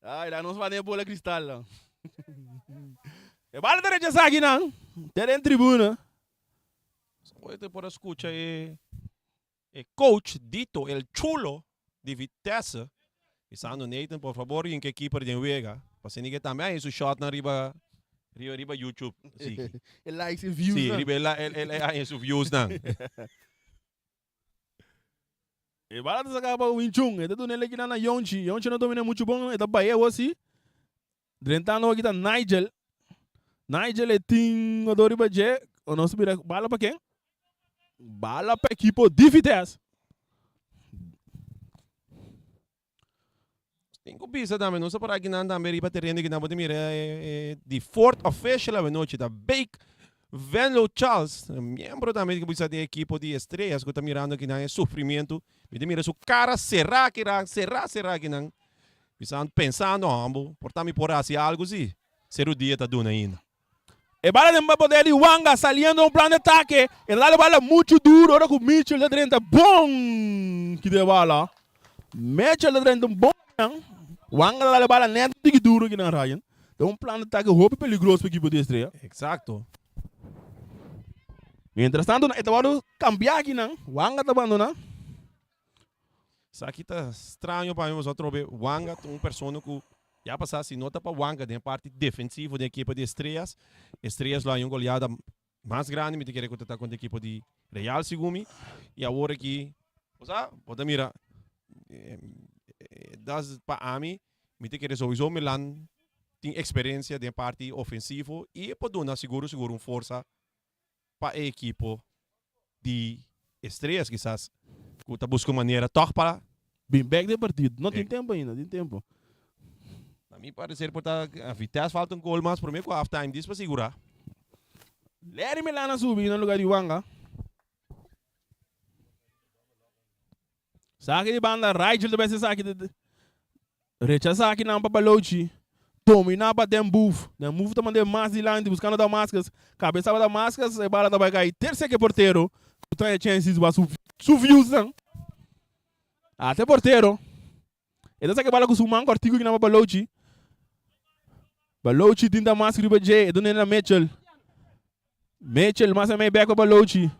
Ai, lá não se vai nem bola cristal lá. E bala derecha aqui não. Tem em tribuna. Hoje por escuta é coach Dito El Chulo de Vitesse. Pensando Nathan, por favor, em que equipe de Vega. Para ninguém também isso shot na riba YouTube. Sim. Ele likes e views. Sim, não? riba ele é isso views não. E bala dessa capa o Winchung. Ele tá nele aqui na Yonchi. Yonchi não domina muito bom. Ele tá Bahia assim. Drentano aqui tá Nigel. Nigel é tim o Dori Baje. O nosso bala para quem? Bala para equipe de Vitesse. Tem que pensar também, não só para aqui na também riba terreno que não pode mirar de fourth official a noite da Bake Venlo Charles, membro também que precisa da equipe de estrelas que está mirando aqui na sofrimento. Ele mira sua cara será que não. Pensando, ambo, portar-me por assim algo assim. Ser o dia tá dando ainda. E bala de poder de Wanga saliendo um plano de ataque. E lá bala muito duro. Ora com Mitchell de Drenta. Bom! Que de bala. Mitchell de Drenta bom. Wanga lá bala neto de duro aqui na Ryan. Então um plano de ataque roupa peligroso para a equipe de estreia. Exato. Mientras tanto, está vamos cambiar aqui não. Wanga está abandonando. Isso aqui tá estranho para nós outro ver. Wanga, uma pessoa que já passasse nota para Wanga, da parte defensiva da equipe de estrelas. Estrelas lá em uma goleada mais grande, me querer contar com a equipe de Real Sigumi. E agora aqui, pode mirar, das para mim, me querer sowieso Milan tem experiência da parte ofensiva e pode dar seguro uma força para a equipe de estrelas, quizás. Que está buscando maneira toch para Bem back de partido. Não tem tempo ainda, tem tempo. a mim parecer por a Vitesse falta gol mas por mim com half time disso para segurar. Larry Milana subir no lugar de Wanga. Saque de banda, Rigel também se saque de... Rechaça aqui na Papalochi. Dominar para Dembuf. Dembuf tá mandando mais de lante, buscando Damascus. Cabeça da Damascus, e bala da vai cair. Terceiro porteiro. Tu tem chances para subir. Até porteiro. Ele sabe que bala com o man cortigo que na Papalochi. Balochi tem Damascus riba J, e do nena Mitchell. Mitchell, mas é meio back para Balochi.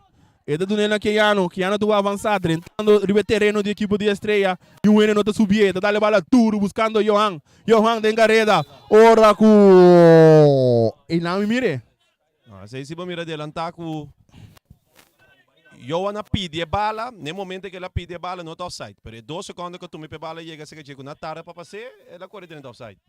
E do nena Kiano tu vai avançar, tentando riba terreno de equipe de estreia. E o Ene não tá subindo, tá levando tudo, buscando Johan. Johan tem carrera. Ora com... E não me mire. Se você mira adelantar com Johan pide a bala, no momento que ela pide a bala não está offside. Pero 2 segundos que tu me pede a bala chega se que na tara para passar, ela corre dentro offside.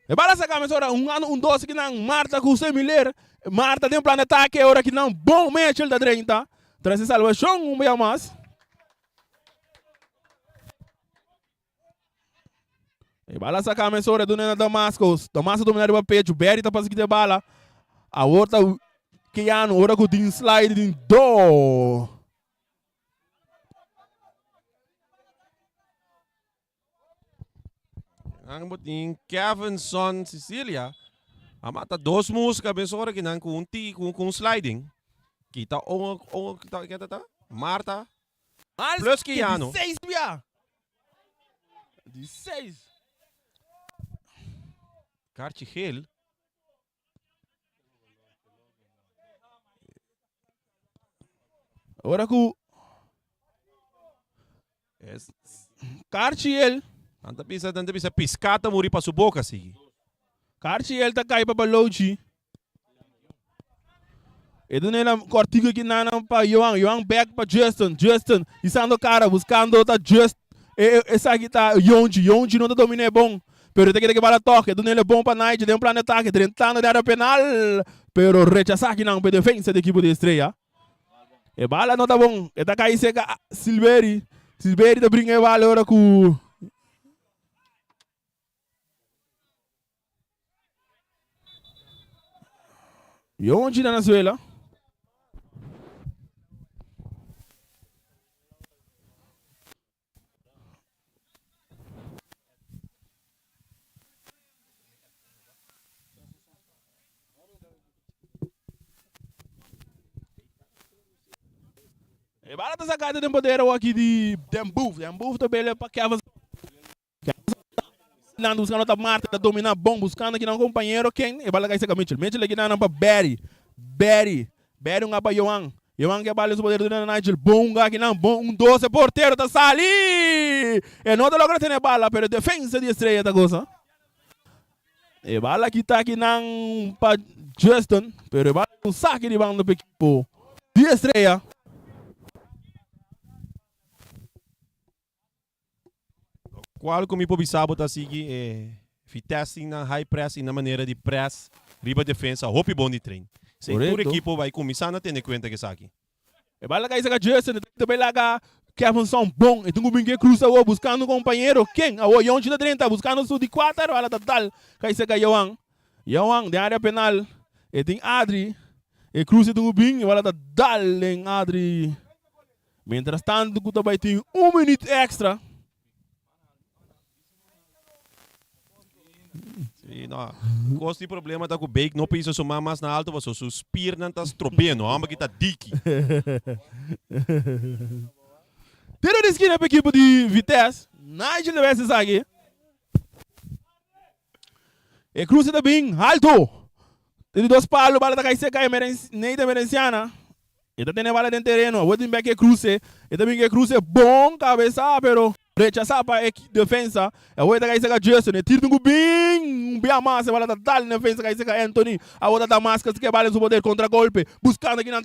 E bala essa camisa ora, um doce que não, Marta com o Semiler. Marta tem um plano de ataque, ora que não, bom Mitchell da 30. Traz a salvação, meio mais. E bala essa camisa ora, do Nena Damascus. Damascus dominar o peito, Berry tá passando de bala. A outra, Kiano, ora com o Dean Slide, em do. Em Kevinson, Sicília, a mata 2 músicas, bem só que não com sliding. Kita kita Marta plus Kiano. 16, via. 16. Cartichel. Ora com Cartiel. Tanta pisa piscata muri para sua boca assim. Cartiel tá caindo para Balochi. E do nela cortigo aqui na para Johan back para Justin, isando cara, buscando tá Just. Essa aqui tá Yonji não tá dominando bom. Pero tem que bala toque, do nela é bom para Nigel, tem um plano de ataque, tentando dar a penal, pero rechazar aqui não, para defesa da equipe de estreia. E bala não tá bom, e tá caindo seca Silveri tá brincando bala agora com Yonji na Venezuela. E bala tá sacada de poder aqui de Dembuf também para que avança. Lá buscando a Marta, tá dominar bom, buscando aqui um companheiro, quem? E bala caísa com Mitchell aqui não para Berry um para Yohan que a bala poder do Nigel, bom aqui não, bom, 12 porteiro, tá sali! E não tá logra ter bala, pero defesa de estreia tá goza. E bala que tá aqui não para Justin, pero bala um saque de banda para equipo de estreia. Qual como ipo bisabo tá sigi fitesting na high press e na maneira de press riba defensa hope bom de treino. Se a equipo vai começar a ter conta que aqui. E bala caísa com Justin, também lá que avançou bom, e tenho que cruzar buscando um companheiro, quem? A Yonchi da 30, buscando o de 4, ela tá tal, caísa com Yohan, de área penal, e tem Adri, e cruza do bem, ela tá tal em Adri. Mientras tanto, que também tem 1 minuto extra. Sim, não. Qual é o problema tá com o Bake? Não precisa somar mais na alta, você suspira, não tá estropendo, amba que tá dique. Tira de esquina para a equipe de Vitesse. Nigel deve ser aqui. E cruza da bem, alto. Tem 2 palos, bala da caixa cai, neita merenciana. E tá tendo bala dentro do terreno. O time que cruza. E também que cruza bom, cabeça, pero rechazar para a defesa. E o da caixa Justin. E tira bem a massa, bala da tal na defesa caixa Anthony. A outra da máscara que bala o poder contra golpe. Buscando aqui na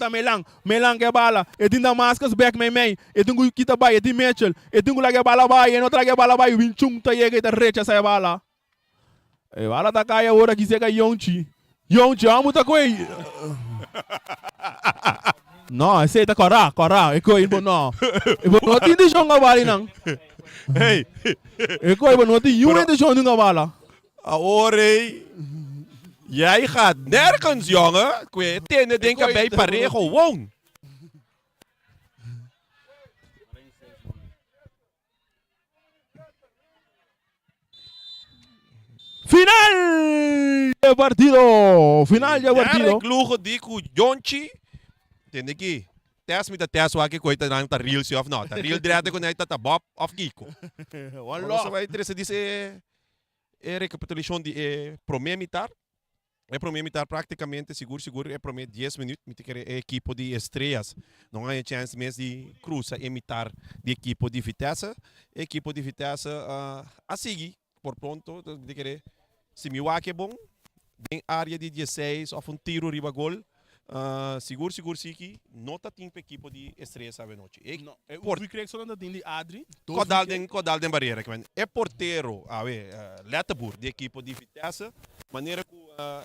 Melang que bala. E tem da máscara back mei. E tem que kita vai, e tem Mitchell. E tem que bala vai, e não traga bala vai. O Vinchung tá chega e tá rechazar a bala. E bala tá cai agora que chega Yonchi, vamos tá com ele. Não, esse tá corá. E coi não. E não tem de jogar bala não. Hey. E coi não tem de jogar bala. Aore. Jij gaat nergens, jongen. Ik weet denken bij Parejo gewoon. Final de partido. Kluge die ku Jonchi. Tende ki. Test met de test waar ik ooit aan het real of not. De real dread ko na ita Bob of Kiko. Wala vai interesse dice recapitulação de primeiro militar. Primeiro militar praticamente seguro é primeiro 10 minutos met a equipe de estrelas. Não há chance mesmo de cruzar imitar de equipe de Vitesse. Equipe de Vitesse a seguir por pronto de querer se Milwaukee é bom, em área de 16 ou tiro riba gol. Seguro que nota tem para equipe de estrelas sabe noite. O creio que só não tem de Adri. Codal de barreira que é porteiro, Letterboer de equipe de Vitesse, maneira que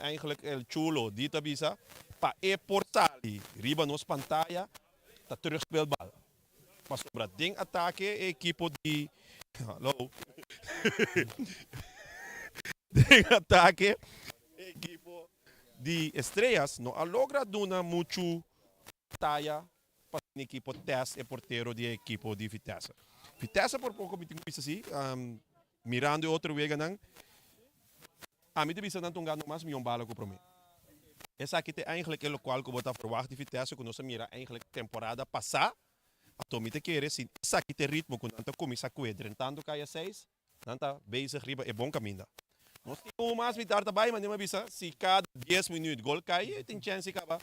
eigenlijk el chulo dita bisa pa portali riba nos pantalla tá terugspeel bal. Mas sobra ding ataque equipe de hallo. Ding ataque equipe de estrelas não logra duna muito talla para a equipe test e porteiro de equipe de Vitesse. Vitesse por pouco me tinha assim, mirando outro vega não. A mim bisa não tungando mais milhão bala com mim. Essa aqui é eigenlijk o qual que eu vou verwacht de Vitesse quando nós mira eigenlijk temporada passar. A Tommy te querer sim, essa aqui tem ritmo quando nós começa a coedre, tanto caia 6, não tá bezig riba é bom caminho. Nós temos mais vitar também, mas não bisa se cada 10 minutos gol cai, tem chance que acaba.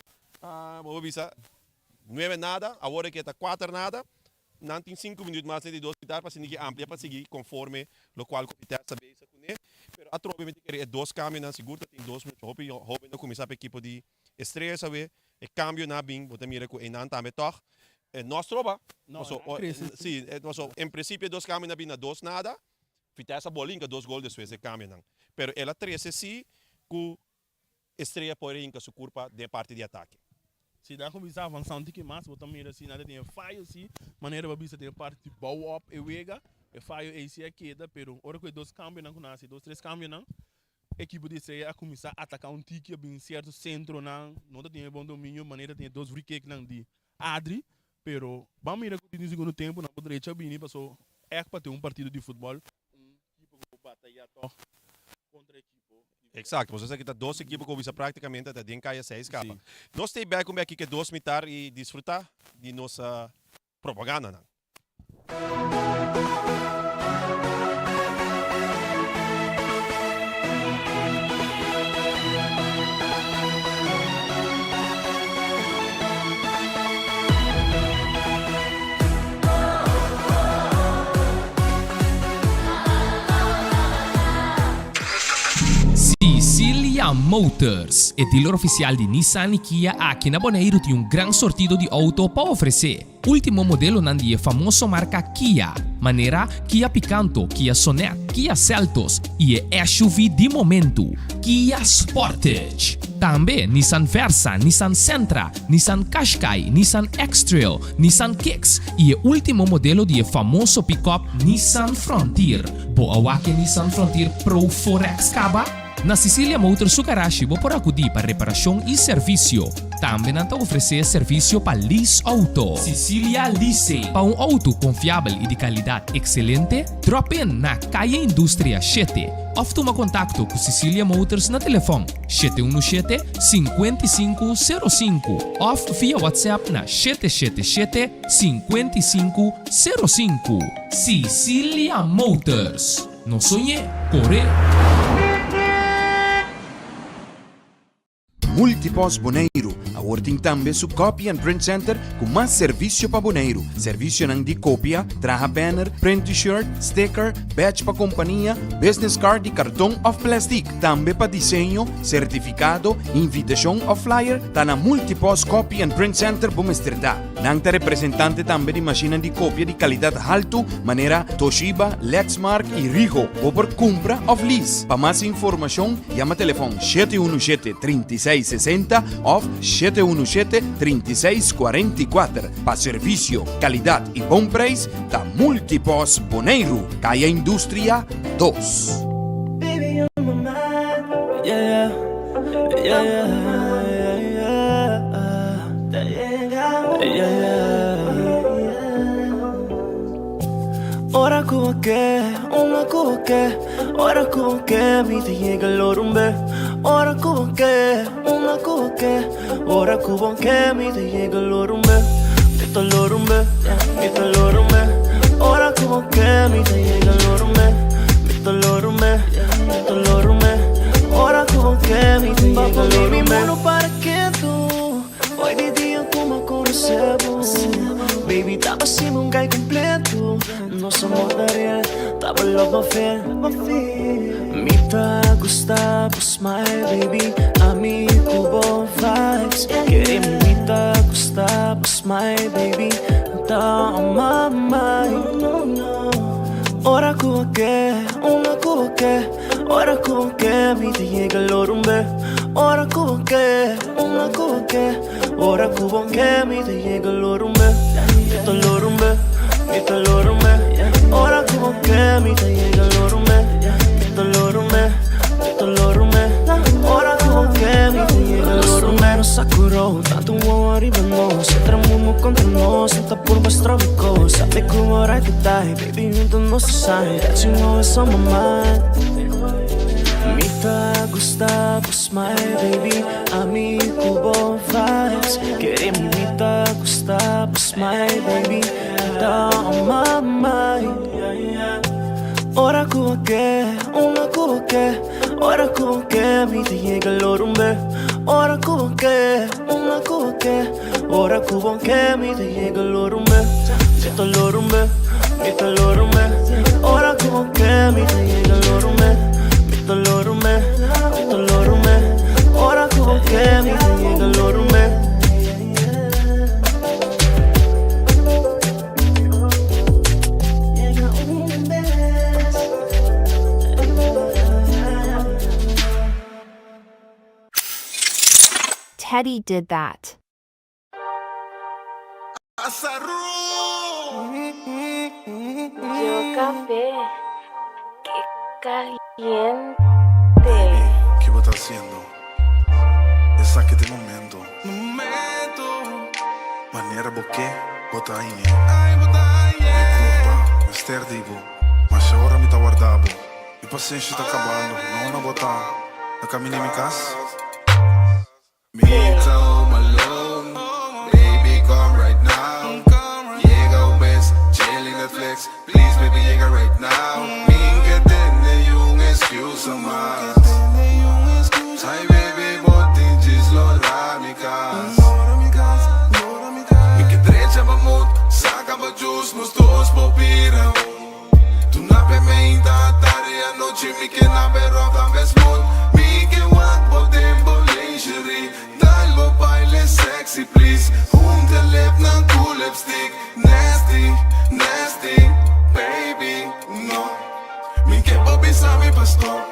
Vou bisa 9 nada, agora que está 4 nada. Não tem 5 minutos mais de 2 vitar para seguir amplia para seguir conforme o qual o Vitesse sabe isso com ele. Pero a tropa me querer 2 câmbios na segura tem 2 minutos. Hope não começar a equipe de estreia sabe, e câmbio na bem, botar mira com não também toque. Nós tropa, sim, em princípio 2 câmbios na bem na 2 nada. Vitesse a bolinha 2 gols depois de câmbio não. Pero ela 13 sim, com estreia por aí com sua curva de parte de ataque. Se dá como bisa avançar um pouquinho mais, botar mira assim, nada tem falho assim, maneira para bisa tem parte de bow up e wega, e falho esse aqui da, pero ora que 2 câmbios não conhece, 2, 3 câmbios não, equipe de estreia a começar a atacar um tique bem certo centro não tem bom domínio, maneira tem 2 free kick não de Adri, pero vamos mirar que no segundo tempo não poderia bem, passou é para ter um partido de futebol, equipe que batalha contra a equipe. Exato, você sabe que 2 equipes que visa praticamente até dentro caia 6 capa. Nós temos bem como aqui que 2 militar e desfrutar de nossa propaganda. Sicilia Motors, é dealer oficial de Nissan e Kia aqui na Bonaire tem um grande sortido de auto para oferecer. Último modelo nandi é famoso marca Kia, maneira Kia Picanto, Kia Sonet, Kia Seltos e é SUV de momento, Kia Sportage. Também Nissan Versa, Nissan Sentra, Nissan Qashqai, Nissan X-Trail, Nissan Kicks e o último modelo de famoso pick-up Nissan Frontier. Boa que Nissan Frontier Pro 4X Caba? Na Sicilia Motors Sugarashi vou por acudir para reparação e serviço. Também não oferecer serviço para lease auto. Sicilia Leasing. Para um auto confiável e de qualidade excelente, drop in na Caia Indústria 7. Ou toma contato com Sicilia Motors na telefone 717-5505 ou via WhatsApp na 777-5505. Sicilia Motors. Não sonhe, corre! Multipos Bonaire, a working tambe su Copy and Print Center com mais serviço para Bonaire. Serviço nang di copia, traha banner, print t-shirt, sticker, badge pa companhia, business card e cartão of plastic. Tambe pa desenho, certificado, invitação ou flyer, tá na Multipos Copy and Print Center Bumesterdá. Nang ta representante tambe di macchina di copia di qualidade alto, maneira Toshiba, Lexmark e Ricoh, ou por compra of lease. Pa mais informação, chama telefone 717-3660 ou 717-3644. Para serviço, qualidade e bom preço, da Multipos Bonaire, Caia Indústria 2. Baby, on my mind. Yeah, yeah, yeah, yeah, yeah. Ora como que, una como que, ora como que, mi te llega el orumbe. Ora como que, una como que, ora como que, mi te llega el orumbe. Mito el orumbe, mito el orumbe. Ora como que, mi te llega el orumbe. Mito el orumbe, mito el orumbe. Ora como que, mi te llega el orumbe. Mi mundo para que tú, hoy de día como conocemos. Baby, tava assim um guy completo. Nosso amor daria, tava logo fiel. Me tá gostando, my baby. Amigo, bom vibes. Queremos me tá gostando, my baby. Tá on my mind. Ora como que, una como que, ora como que, mi te llega el orumbe. Ora como que, una como que, ora como que, mi te llega el orumbe. Mito el orumbe, mito el orumbe. Ora como que, mi te llega el orumbe. Mito el orumbe, mito el orumbe. Ora como que, mi te llega el orumbe. Nos sakurou, tanto um arriba nós. Entramos contra nós, senta por vuestro bico. Sabe como right to die, baby, junto nosso side. That you know it's on my mind. Me tá gostando, my baby. Amigo, bom vibes. Queremos me tá gostando, my baby. Tá on my mind. Ora como que, una como que, ora como que, mi te llega el orumbe. Ora como que, una como que, ora como que, mi te llega el orumbe. Mito el orumbe, mito el orumbe. Ora como que, mi te llega el orumbe. Mito el orumbe, mito el orumbe. Ora como que, mi te llega el orumbe. Teddy did that. Yo café, qué caliente. ¿Qué vos estás haciendo? Essa que tem momento. Maneira boquê, bota aí. É culpa, mas ter digo. Mas a hora me tá guardado. E paciência tá acabando. Não na botar. Na caminho em minha casa. Me tell Malone, baby come right now. Llega now. Minke tiene yung excuse más. Ay baby, botinjis lora mi cas. Mi que trecha pa mood, saca pa juice, nos dos popira. Tu nape me inta tari a noche, mi que nape rock am smooth. Mi que want botembo lingerie, dalbo baile sexy please. Te lip ng cool lipstick, nasty, nasty, baby, no. Minke Bobby sabi pastor,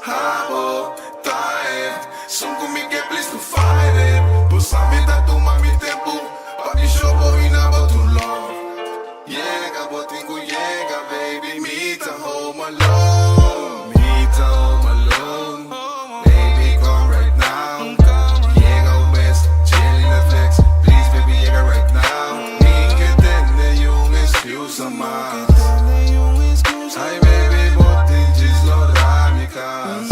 habo, tayo. Sungko minke please to fight it. Sabi that tu mami tempo, pati show boy na ba to love. Llega, botingo llega, baby, meet a home alone. Meet a home alone, baby, come right now. Llega un mes, chilling Netflix. Right now, minke tiene yung excuse más. Ay baby, botinjis lora mi cas.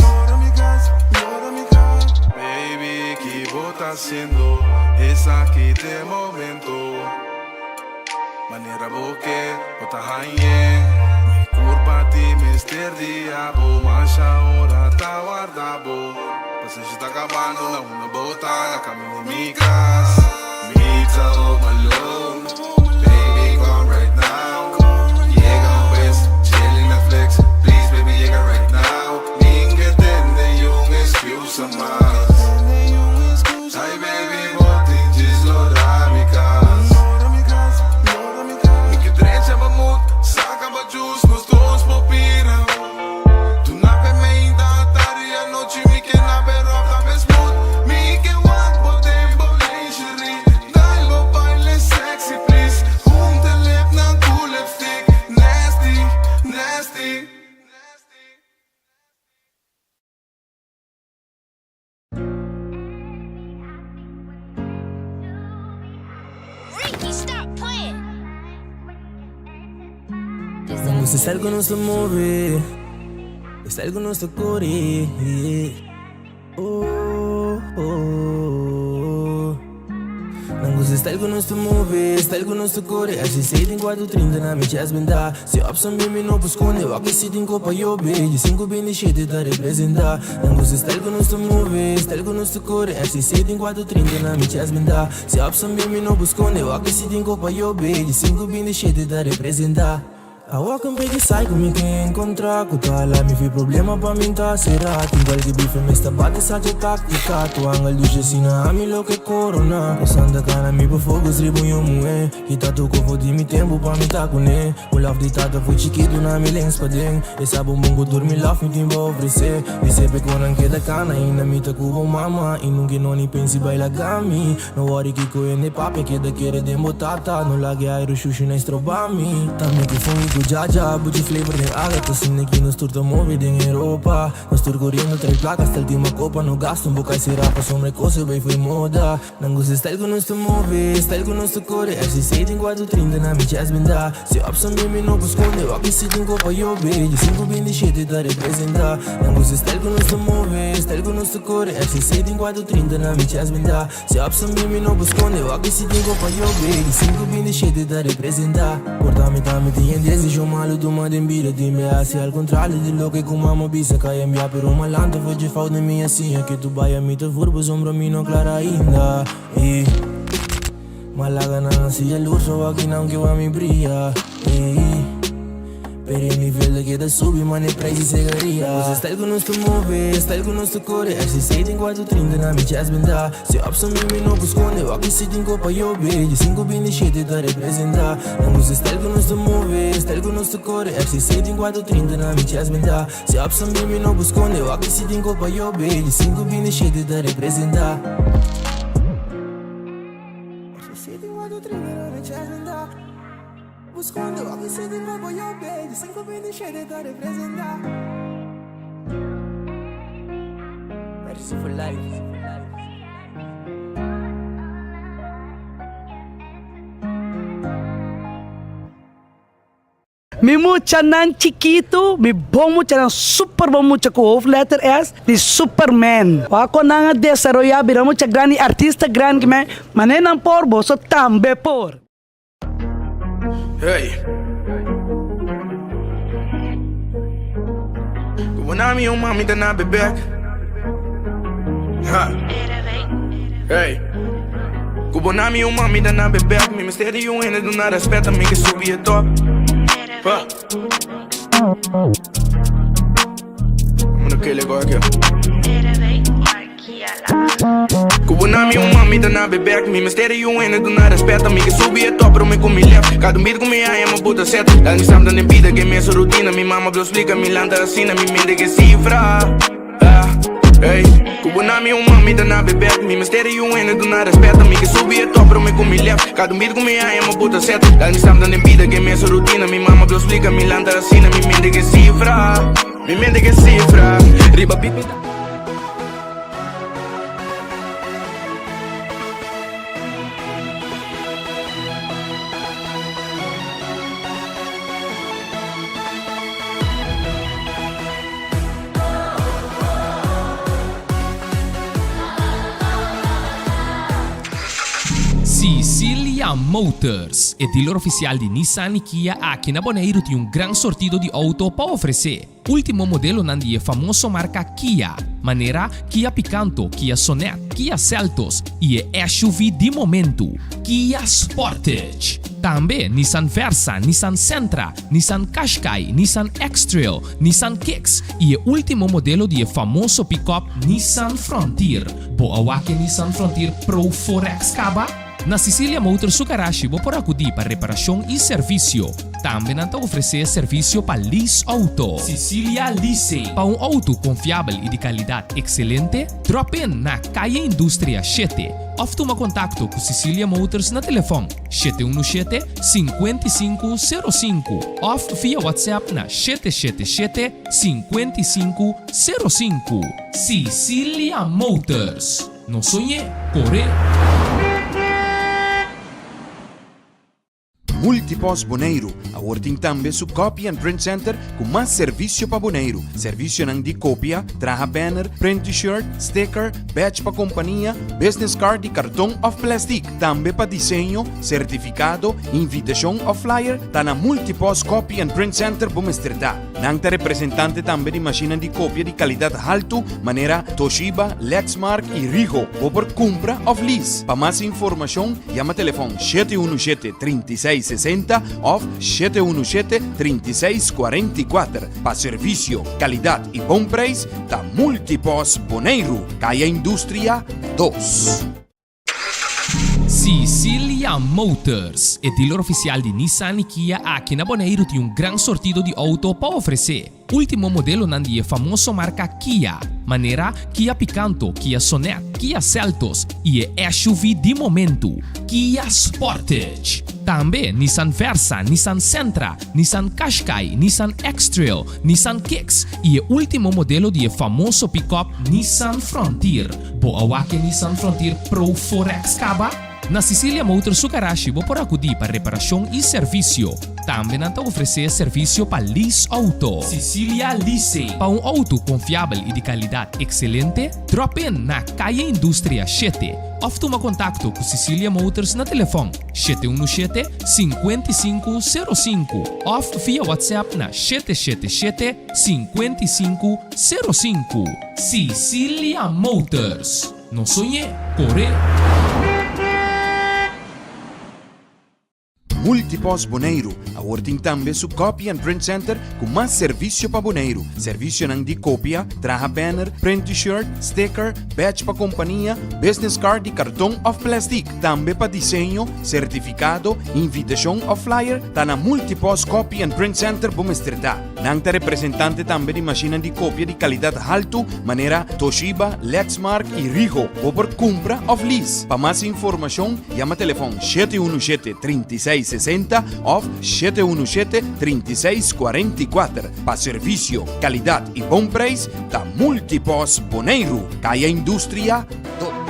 Baby, ¿qué vota haciendo? Es aquí de momento. Manera boque, bota haye. Mi curva ti mister diabo, mas ahora tá guardado. Pues se está acabando la una bota, la camino en mi casa. Meet a home alone, baby, come right now. Llega un mes, chilling Netflix, please baby, llega right now. Minke tiene yung excuse más. Ay baby, botinjis lora mi cas. Mi que trecha pa mood, saca pa juice, nos dos popira. Tu nape me inta tari a noche, mi que nape rock am smooth. Mi que want botembo lingerie, dalbo baile sexy please. Te lip ng cool lipstick, nasty, nasty. Ricky, stop playing. Me gusta estar con nuestro móvil, estar con nuestro core. Oh, oh. Me gusta estar con nuestro móvil, estar con nuestro core. Assim 7 em 4:30 na minha chest benda. Se opção bem me não esconde, o que se tem copa eu beijo. 5 bem de cheio da representar. Me gusta estar com nosso móvil, estar com nosso core. Assim 7 em 4:30 na minha chest benda. Se opção bem me não esconde, o que se tem copa eu beijo. 5 bem de cheio da representar. A walk and big cycle me que encontrar com tala me fi problema pa minta será tinggal que bife me sta bate sa je táctica tu angal du sina a mi lo que corona pasando kana mi po fogos ribo yo mue kita tu ko fodi mi tempo pa mi ta kune o love di tata fu chiquito na mi lens pa ding esa bombongo dormi love mi timbo ofrece mi sepe konan che da kana ina mi ta kubo mama inung che non i pensi baila gami no worry che ko ene pape che da kere dembo tata no lagi airo shushu na strobami tammi che fu Jaja, buji flavor din agad tas siniki nos turto móvil din Europa. Nos tur corriendo trae placas hasta última copa. No gasto un boca y sirapa, sobre cose bay foi moda. Não gusta style con nostro móvil, style con nostro core. FC 7 in 4:30 na mi chest benda. Se opção bem me não esconde, o que se tem copa eu beijo. 5 bem de cheio da representar. Não gusta style con nostro móvil, style con nostro core. FC 7 in 4:30 na mi chest benda. Se opção bem me não esconde, o que se tem copa eu beijo. 5 bem de cheio da representar. Portami tami ti endresi. Io malo tu ma dembira di me assi al contrario di lo che comamo bisa che mi per un malante fugge fa de mia sia che tu vai a mi te furbo sombra mi non clara ainda e malaga na sia l'urso aqui não que va mi brilha e per il livello che da subi ma ne presi segaria Você stai con nostro móvil, stai con nostro core FC 7 in 4:30 na mi chest benda Se opção me não esconde, o que se tem copa eu beijo 5 bem de cheio da representar Você stai con nostro móvil, stai con nostro core FC 7 in 4:30 na mi chest benda Se opção me não esconde, o que se tem copa eu beijo 5 bem de cheio da representar FC 7 in 4:30 na mi chest benda Buscando o que se tem copa eu beijo 5 bem de cheio da representar Mercy for life Mi mucha nan chiquito, mi bom mucha nan super bom mucha ko letter S, di Superman. Ako na nga desarrolla bira mucha grande artista grande me, manen porbo so tambe por. Hey. Bonami o mami da na bebek. Ha. Hey. Bonami o mami da na bebek. Mi mistério ainda do nada respeita me que subi a top. Ha. Mano que ele agora aqui. Bonami o mami da na bebek. Mi mistério ainda do nada respeita me que subi a top. Pero me com me left. Cada medo com me ai é uma puta seta. Dá me samda nem vida que me essa rotina. Mi mama blo explica me landa assim na mi mente que cifra. Hey, Bonami o mami da na bebek. Mi mistério ainda do nada respeita me que subi a top. Pero me com me left. Cada medo com me ai é uma puta seta. Dá me samda nem vida que me essa rotina. Mi mama blo explica me landa assim na mi mente que cifra. Mi mente que cifra. Riba beat me. Sicilia Motors é dealer oficial de Nissan e Kia aqui na Bonaire tem um grande sortido de auto para oferecer. Último modelo é a famosa marca Kia, maneira Kia Picanto, Kia Sonet, Kia Seltos e é SUV de momento, Kia Sportage. Também Nissan Versa, Nissan Sentra, Nissan Qashqai, Nissan X-Trail, Nissan Kicks e o último modelo de famoso pick-up Nissan Frontier. Boa que Nissan Frontier Pro 4X Caba? Na Sicilia Motors Sugarashi vou por acudir para reparação e serviço. Também não oferecer serviço para lease auto. Sicilia Leasing. Para um auto confiável e de qualidade excelente, drop in na Caia Indústria 7. Ou toma contato com Sicilia Motors na telefone 717-5505 ou via WhatsApp na 777-5505. Sicilia Motors. Não sonhe, corre! Multipos Bonaire, awarding também su Copy and Print Center com mais serviço para Bonaire. Serviço nang de cópia, traja banner, print t-shirt, sticker, badge para companhia, business card e cartão of plastic. Também para desenho, certificado, invitação ou flyer, tá na Multipos Copy and Print Center Bumesterdá. Nang ta representante também de máquina de cópia de qualidade alto, maneira Toshiba, Lexmark e Rigo, ou por compra ou lease. Para mais informação, chama telefone 717-3660 ou 717-3644. Para serviço, qualidade e bom preço, da Multipos Bonaire, Caia Indústria 2. Sicilia Motors é dealer oficial de Nissan e Kia aqui na Bonaire tem um grande sortido de auto para oferecer. Último modelo é a famosa marca Kia, maneira Kia Picanto, Kia Sonet, Kia Seltos e é SUV de momento, Kia Sportage. Também Nissan Versa, Nissan Sentra, Nissan Qashqai, Nissan X-Trail, Nissan Kicks e o último modelo de famoso pick-up Nissan Frontier. Boa que Nissan Frontier Pro 4X Caba? Na Sicilia Motors Sugarashi vou por acudir para reparação e serviço. Também não oferecer serviço para lease auto. Sicilia Leasing. Para um auto confiável e de qualidade excelente, drop in na Caia Indústria 7. Ou toma contato com Sicilia Motors na telefone 717-5505 ou via WhatsApp na 777-5505. Sicilia Motors. Não sonhe, corre! Multipos Bonaire, awarding também su Copy and Print Center com mais serviço para Bonaire. Serviço nang de cópia, traja banner, print t-shirt, sticker, badge para companhia, business card e cartão of plastic. Também para desenho, certificado, invitação ou flyer, tá na Multipos Copy and Print Center Bumesterdá. Nang ta representante também de máquina de cópia de qualidade alto, maneira Toshiba, Lexmark e Rigo, ou por compra ou lease. Para mais informação, chama telefone 717-3660 ou 717-3644. Para serviço, qualidade e bom preço, da Multipos Bonaire, Caia Indústria 2.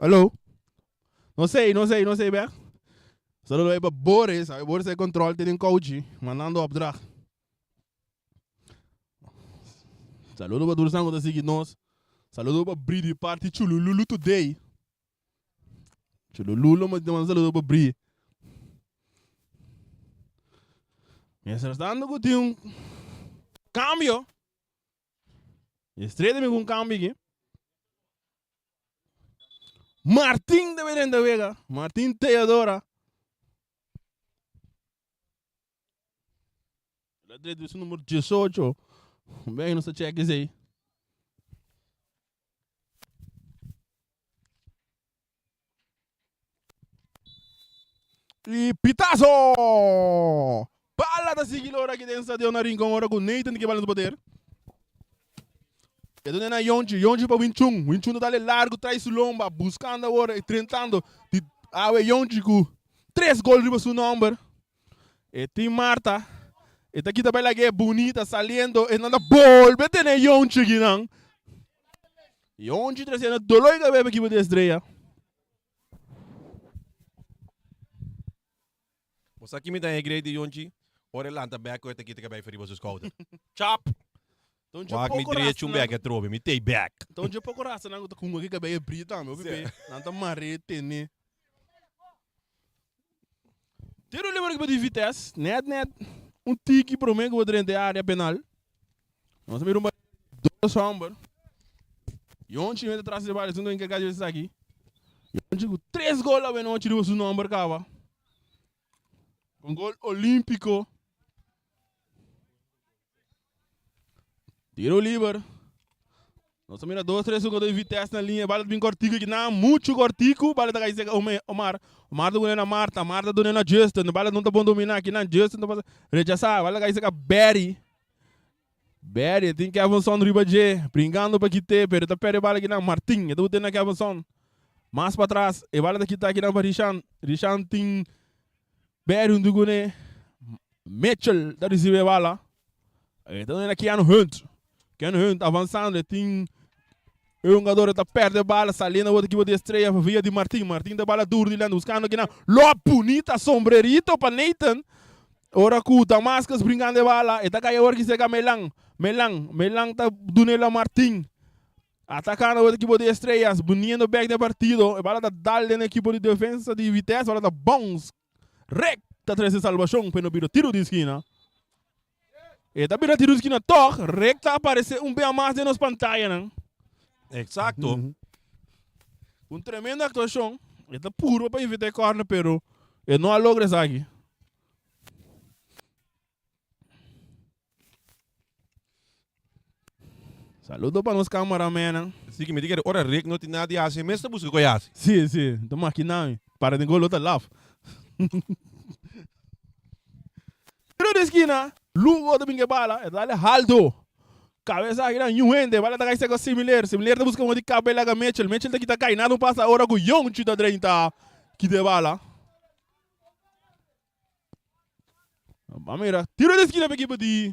Alô? Não sei, Beck. Saludo aí para Boris. Boris é controle, tem um coach. Mandando opdracht. Saludo para Dursango da seguir nós. Saludo para Bridi Party Chulululu today. Chulululu, mas tem um saludo para Bridi. Mientras tanto, tem um cambio. Estreita-me com um cambio aqui. Martín de Berenda Vega. Martín Teodora. La direita do número 18. Bem, não sei check isso aí. E Pitazo! Bala da seguidora aqui dentro de uma rincão agora com Nathan que bala no poder. E dona na Yonji para Winchung. Winchung tá ali largo, traz o lomba, buscando agora e tentando. Yonji com 3 gols de seu número. E tem Marta. E tá aqui também lá que é bonita, saliendo. E nada volve a ter Yonji aqui não. Yonji trazendo dolor que vai aqui para a estreia. Você aqui me dá a grade de onde? Ora lá, tá back, eu aqui que vai fazer você escuta. Chop! Wag me direito um back, trobe, me take back. Então, de pouco raça, não tá com aqui que vai abrir, tá, meu bebê. Não tá marrete, né? Tiro o livro de Vitesse, net, um tique para o meio que vou dentro da área penal. Nós temos uma 2 sombras. E ontem, eu atrás de vários, não tem que fazer aqui. E ontem, 3 gols lá, não tirou o seu número, cara. Um gol olímpico. Tiro livre. Nós temos 2, 3 segundos de Vitesse na linha. Bala bem cortico aqui. Não, muito cortico. Bala da caída Omar. Omar do na Marta. Marta do na Justin. Bala não tá bom dominar aqui. Não, Justin não passa. Rechaçar. Bala da caída Barry. Barry tem que avançar no riba de. Brincando para quitar. Pero tá perde bala aqui na Martin. É do que avançar. Mais para trás. E bala daqui tá aqui na Richan. Richan tem Barry um dugune. Mitchell da recebe bala. Então é aqui no Hunt. Ken Hunt avançando, tem um jogador que perde a bola, salindo outra equipe de estreia via de Martin. Martin da bola dura de lá, buscando aqui na Ló bonita, sombrerito para Nathan. Ora com o Damascus brincando de bola, e tá caindo agora que chega Melang tá dando lá Martin. Atacando outra equipe de estreias, bonito back de partido. A bola tá dando na equipe de defesa de Vitesse, a bola tá bons. Recta 13 salvação, para não tiro de esquina. E tá virando tiro de esquina, toque, recta aparece bem a mais de nos pantalha, não? Exacto. Tremenda actuação. Ele tá puro para evitar corner, pero ele não logra isso aqui. Saludo para os cameramen. Sim, que me diga, ora Rick não tem nada de assim, mas tá buscando coisa. Sim. Estamos aqui não. Para de gol outra love. Tiro de esquina. Lugo de bingue bala, é dale Haldo. Cabeça aqui na Yuende, bala tá caindo similar. Similar tá buscando de cabelo com Mitchell. Mitchell tá aqui tá caindo, não passa hora com Yonchi da 30. Que de bala. Vamos ver. Tiro de esquina para a equipe de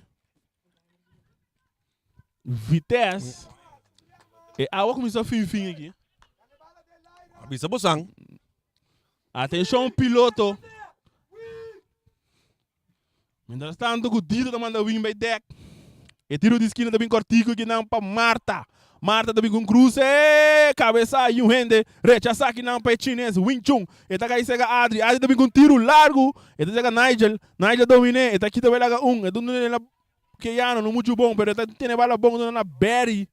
Vitesse. E a água começou a fim aqui. Bisa bosang. Atenção, piloto. Mientras tanto, o Dito tá mandando wing by deck. E tiro de esquina também cortico aqui não para Marta. Marta também com cruze. Cabeça e um rende. Rechaçar aqui não para chinês. Wing Chun. E tá aí chega Adri. Adri também com tiro largo. E tá chega Nigel. Nigel domine. E tá aqui também lá E do na Keyano não muito bom. Pero tá tendo bala bom na Barry.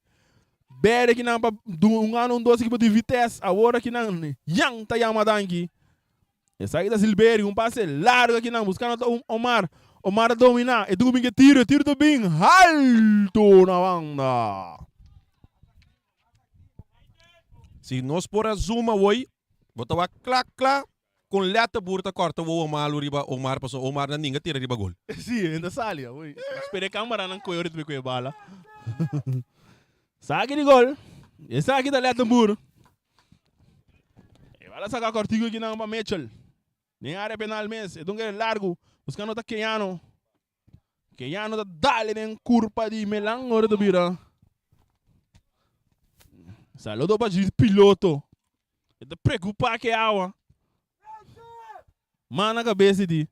Barry aqui não para ano 2 equipe de Vitesse. Agora aqui não. Yang tá Yamadanki. E sai da Silveira. Passe largo aqui não. Buscando Omar. Omar domina, e tu que tiro do bem alto na banda. Se nós por a zuma hoje, botava clac, com leta burta corta o Omar riba, Omar passou, Omar na ninguém tira riba gol. Sim, ainda salia, oi. Espere câmera não coiore tu com a bala. Saque de gol. E saque da leta burro. E bala saca cortigo aqui na Mitchell. Nem área penal mesmo, então é largo. Buscando tá Keyano. Keyano tá dale em curva de Melang hora do vira. Saludo para o piloto. E te preocupar que awa. Mana cabeça de.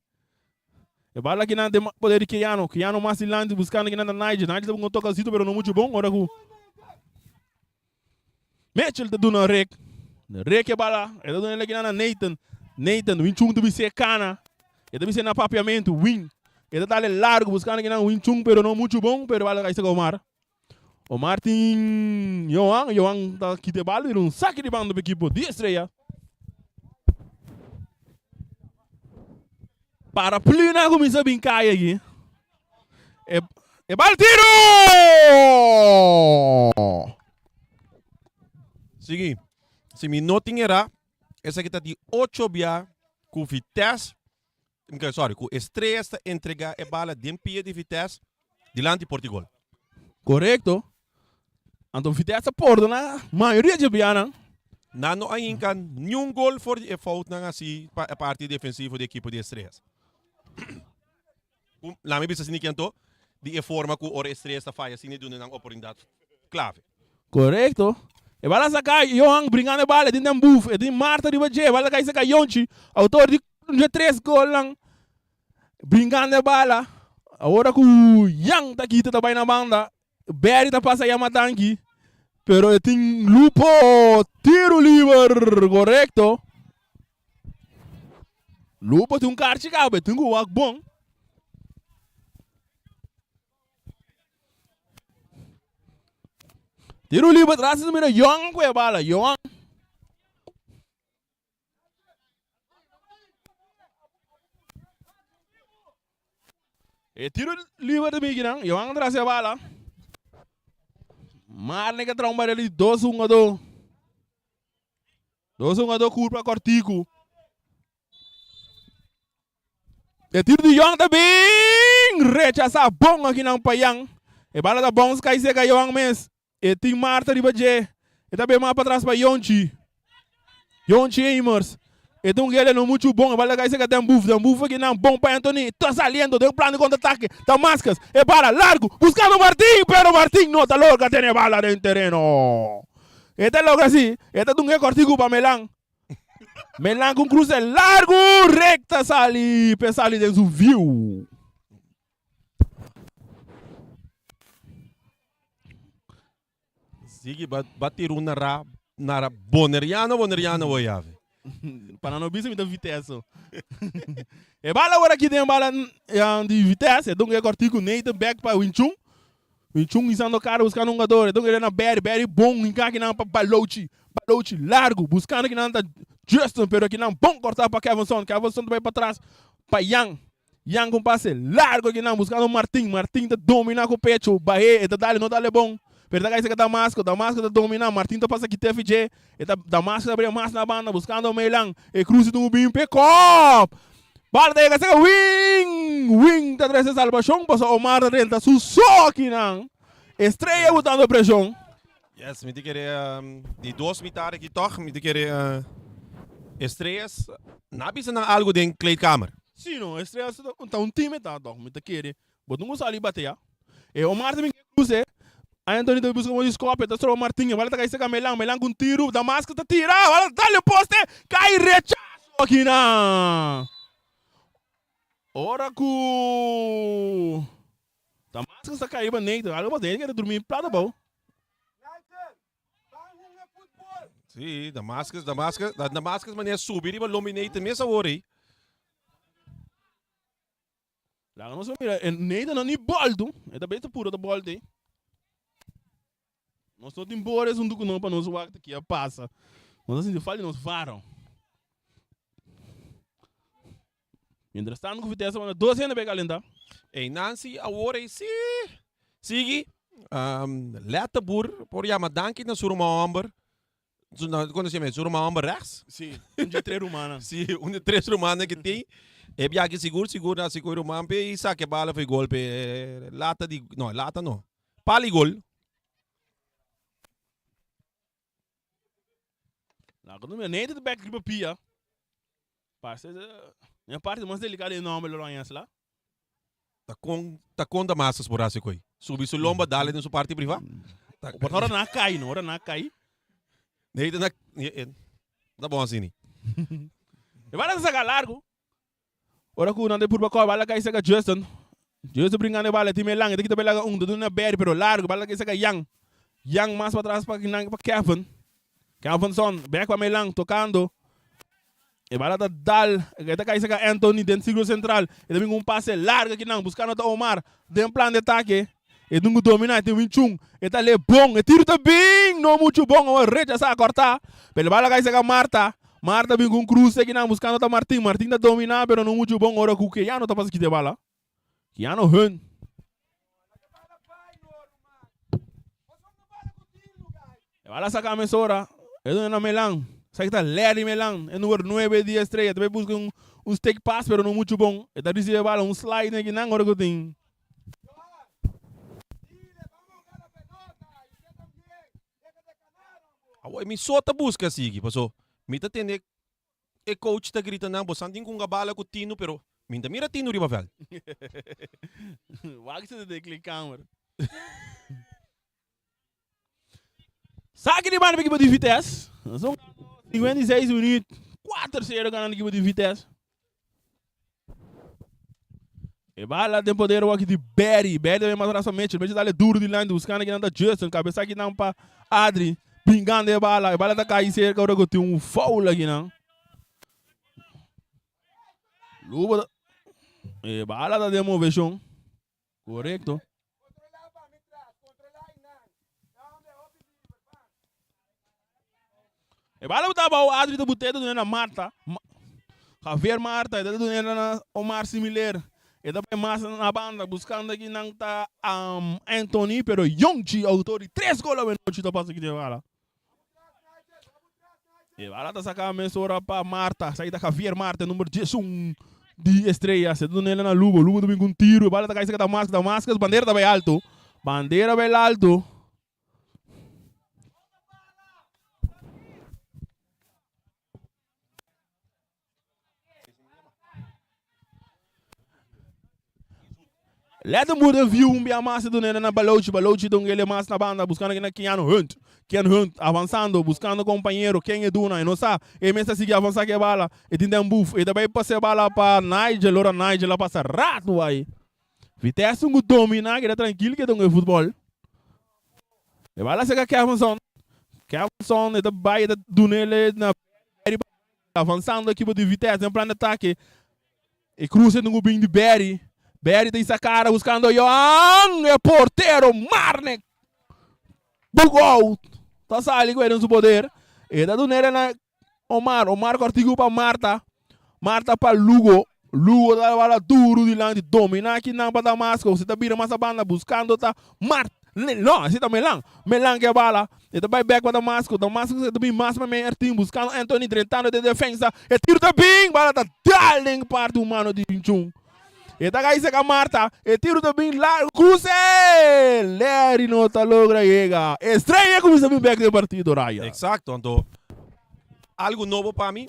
E bala que não tem poder que ano mais silante buscando que não na Niger não toca sítio, pero não muito bom, ora ku. Mitchell te doen een rek. De rek é bala. E te doen ele que na Nathan, win chung tu se cana. E te se na papiamento, win. E te dale largo buscando que não win chung, pero não muito bom, pero bala que se Omar. Omar tem Johan tá aqui de bala e saque de banda do equipe de estreia. Para plena começa a brincar aqui. É bala tiro! Sige, se mi noting era, essa aqui tá de 8 bia com Vitesse, com Estrela entregar a bala de pia de Vitesse diante de Portugal. Correto. Então Vitesse porta na maioria de biana. Não há nenhum gol for de fout na assim a parte defensiva da equipe de Estrela. Lá me bisa sini canto de forma que o Estrela está falha assim de uma oportunidade clave. Correto. E bala sacar Johan brincando bala de um buff, e de Marta de Baje, bala cai sacar Yonchi, autor de 3 gols lang. Brincando bala. Agora que o Yang tá aqui tá bem na banda, Berry tá passa Yamatanki. Pero tem Lupo, tiro livre, correto. Lupo tem carte cabe, tem um bom. Tiro livre atrás, mira Young com a bala, Young. E tiro livre de Miginan, Young atrás a bala. Marne que trauma ali 2-1-2. 2-1-2 curva cortico. E tiro de Young também. Rechaça bom aqui na Payang. E bala da bons cai seca Young mes. E tem Marta de Baje. E também mais para trás para Yonchi. Yonchi Amers. E tem um ele não muito bom. E bala cai seca tem buff aqui não bom para Anthony. Tá saliendo, deu plano de contra-ataque. Damascus. E bala largo. Buscando Martin. Pero Martin não tá logo. Tem bala dentro do terreno. E tá logo assim. E tá um cortico para Melan. Melan com cruze largo. Recta sali. Pesali dentro do view. Sige, bater na Boneriano Oyave. Para não bisa me dá Vitesse. E bala agora aqui tem bala de Vitesse. Então é cortico Nathan back para Winchung. Winchung usando o cara buscando um jogador. Então ele é na Berry bom. Encar aqui na Balochi largo. Buscando aqui na Justin. Pero aqui não bom cortar para Kevinson. Kevinson vai para trás para Yang. Yang com passe largo aqui não. Buscando Martin. Martin tá dominar com o pecho. Bahia. Tá dali, não dali bom. Pero daí que Damasco tá dominando, Martin tá passa aqui TFG, e tá Damasco abre mais na banda buscando o Melan, e cruza do bim pick-up. Bala daí que wing tá atrás da salvação, passa o Omar dentro tá só aqui não. Estreia botando pressão. Yes, me querer de 2 mitades aqui toch, me querer estreias, na bisa na algo de kleedkamer. Sim, não, estreia tá um time tá doch, me querer. Botou um ali bater. E o Omar também cruza. Anthony tá buscando um escopo, tá só o Martinho, vai lá cair seca Melan com tiro, Damasco tá tirando, vai lá dá-lhe o poste, cai rechaço aqui na. Ora que Damasco tá caindo neito, algo dele que dormir plata bom. Sim, Damascus, mas é subir e vai dominar mesmo agora aí. Lá não sou mira, neito não nem boldo, é também tá puro da boldo aí. Nós estamos embora, é um do que não para nós o acto que passa. Nós assim de falha nos varam. Mientras tanto, com Vitesse, 12 anos para calentar. E Nancy, agora aí, sige, leta por Yamadanki na Suruma Amber. Quando se chama Suruma Amber rechts? Sim, de 3 rumanas. Sim, de 3 rumanas que tem. E bia que seguro na seguro rumano, e saque bala foi golpe. Lata não. Pali gol. Lá quando me nem de back de papia. Parece minha parte mais delicada é nome do Lorenz lá. Tá com da massas por assim coi. Subi su lomba dale na sua parte privada. Ora na cai, não, ora na cai. Nee, Tá bom assim. E bala saca largo. Ora ku nande purba ko bala kai saca Justin. Justin brincando bala time lang, kita bela do na berry pero largo bala kai saca Yang. Yang mais para trás para Kevin. Kevin son back para melang tocando. E bala tá dal, kita kai saca Anthony dentro círculo central. E também passe largo aqui não, buscando o Omar, dem plan de ataque. E dungu domina, tem um chung, e tá le bom, e tiro tá bem, não muito bom, o recha sa cortar. Pelo bala kai saca Marta. Marta vem com cruz aqui não, buscando tá Martin. Martin tá dominar, pero não muito bom, ora que já não tá passando de bala. Que já não hun. E bala saca a mesora. É do na Melang. Sai que tá Larry Melang. É número 9 de estreia. Também busca um stick pass, pero não muito bom. E tá recebe bala, um slide aqui não, ora que tem. Awai, me solta busca assim, passou. Me tá tendo e coach tá gritando, não, você tem com a bala com o Tino, pero me tá mira Tino riba velho. Wag você de clicar, mano. Saque de mano para equipe de Vitesse. São 56 minutos. 4-0 ganhando a equipe de Vitesse. E bala tem poder aqui de Berry. Berry também mais racionalmente. Ele vai dar duro de lá, buscando aqui na Justin. Cabeça aqui não para Adri. Pingando a bala tá caindo cerca, agora que tem um foul aqui, não? Luba, e bala tá demovendo, correto? E bala tá bom, Adri tá botando na Marta, Javier Marta, e tá dando na Omar similar, e tá bem massa na banda, buscando aqui não tá Anthony, pero Yongchi, autor de 3 gols a noite, tá passando aqui de bala. E bala tá sacando a mesora para Marta, saída Javier Marta, número 11 de estreia, se dando nela na Lubo, Lubo também com tiro, e bala tá caindo da máscara, bandeira tá bem alto, bandeira bem alto. Let them move the view a massa do Nena na Balochi do ele massa na banda, buscando aqui na Keanu Hunt, avançando, buscando companheiro, quem é Duna, e não sabe, e mesmo seguir avançar que a bala, e tem um buff, e também passa a bala para Nigel, ora Nigel, ela passa rato aí. Vitesse um dominar, que é tranquilo que é um futebol. E bala chega Kevinson, e também do nele na avançando aqui de Vitesse, em plano de ataque, e cruza no bem de Berry. Berry tem essa cara buscando Young, é porteiro, Marnek. Bugou. Tá saindo com ele no seu poder. E tá do nele na Omar cortigo para Marta. Marta para Lugo. Lugo dá a bala duro de lá, de dominar aqui na Damasco. Você tá vira mais a banda buscando, tá Marta. Não, assim tá Melang que é a bala. E tá back para Damasco. Damasco você tá bem mais para meio time buscando Anthony tentando de defesa. E tiro tá bem, bala tá darling parte humano de 21. E tá aí com a Marta, e tiro também lá, cruze! Larry não tá logra chega. Estranha como está bem back do partido, Raya. Exato, então, algo novo para mim.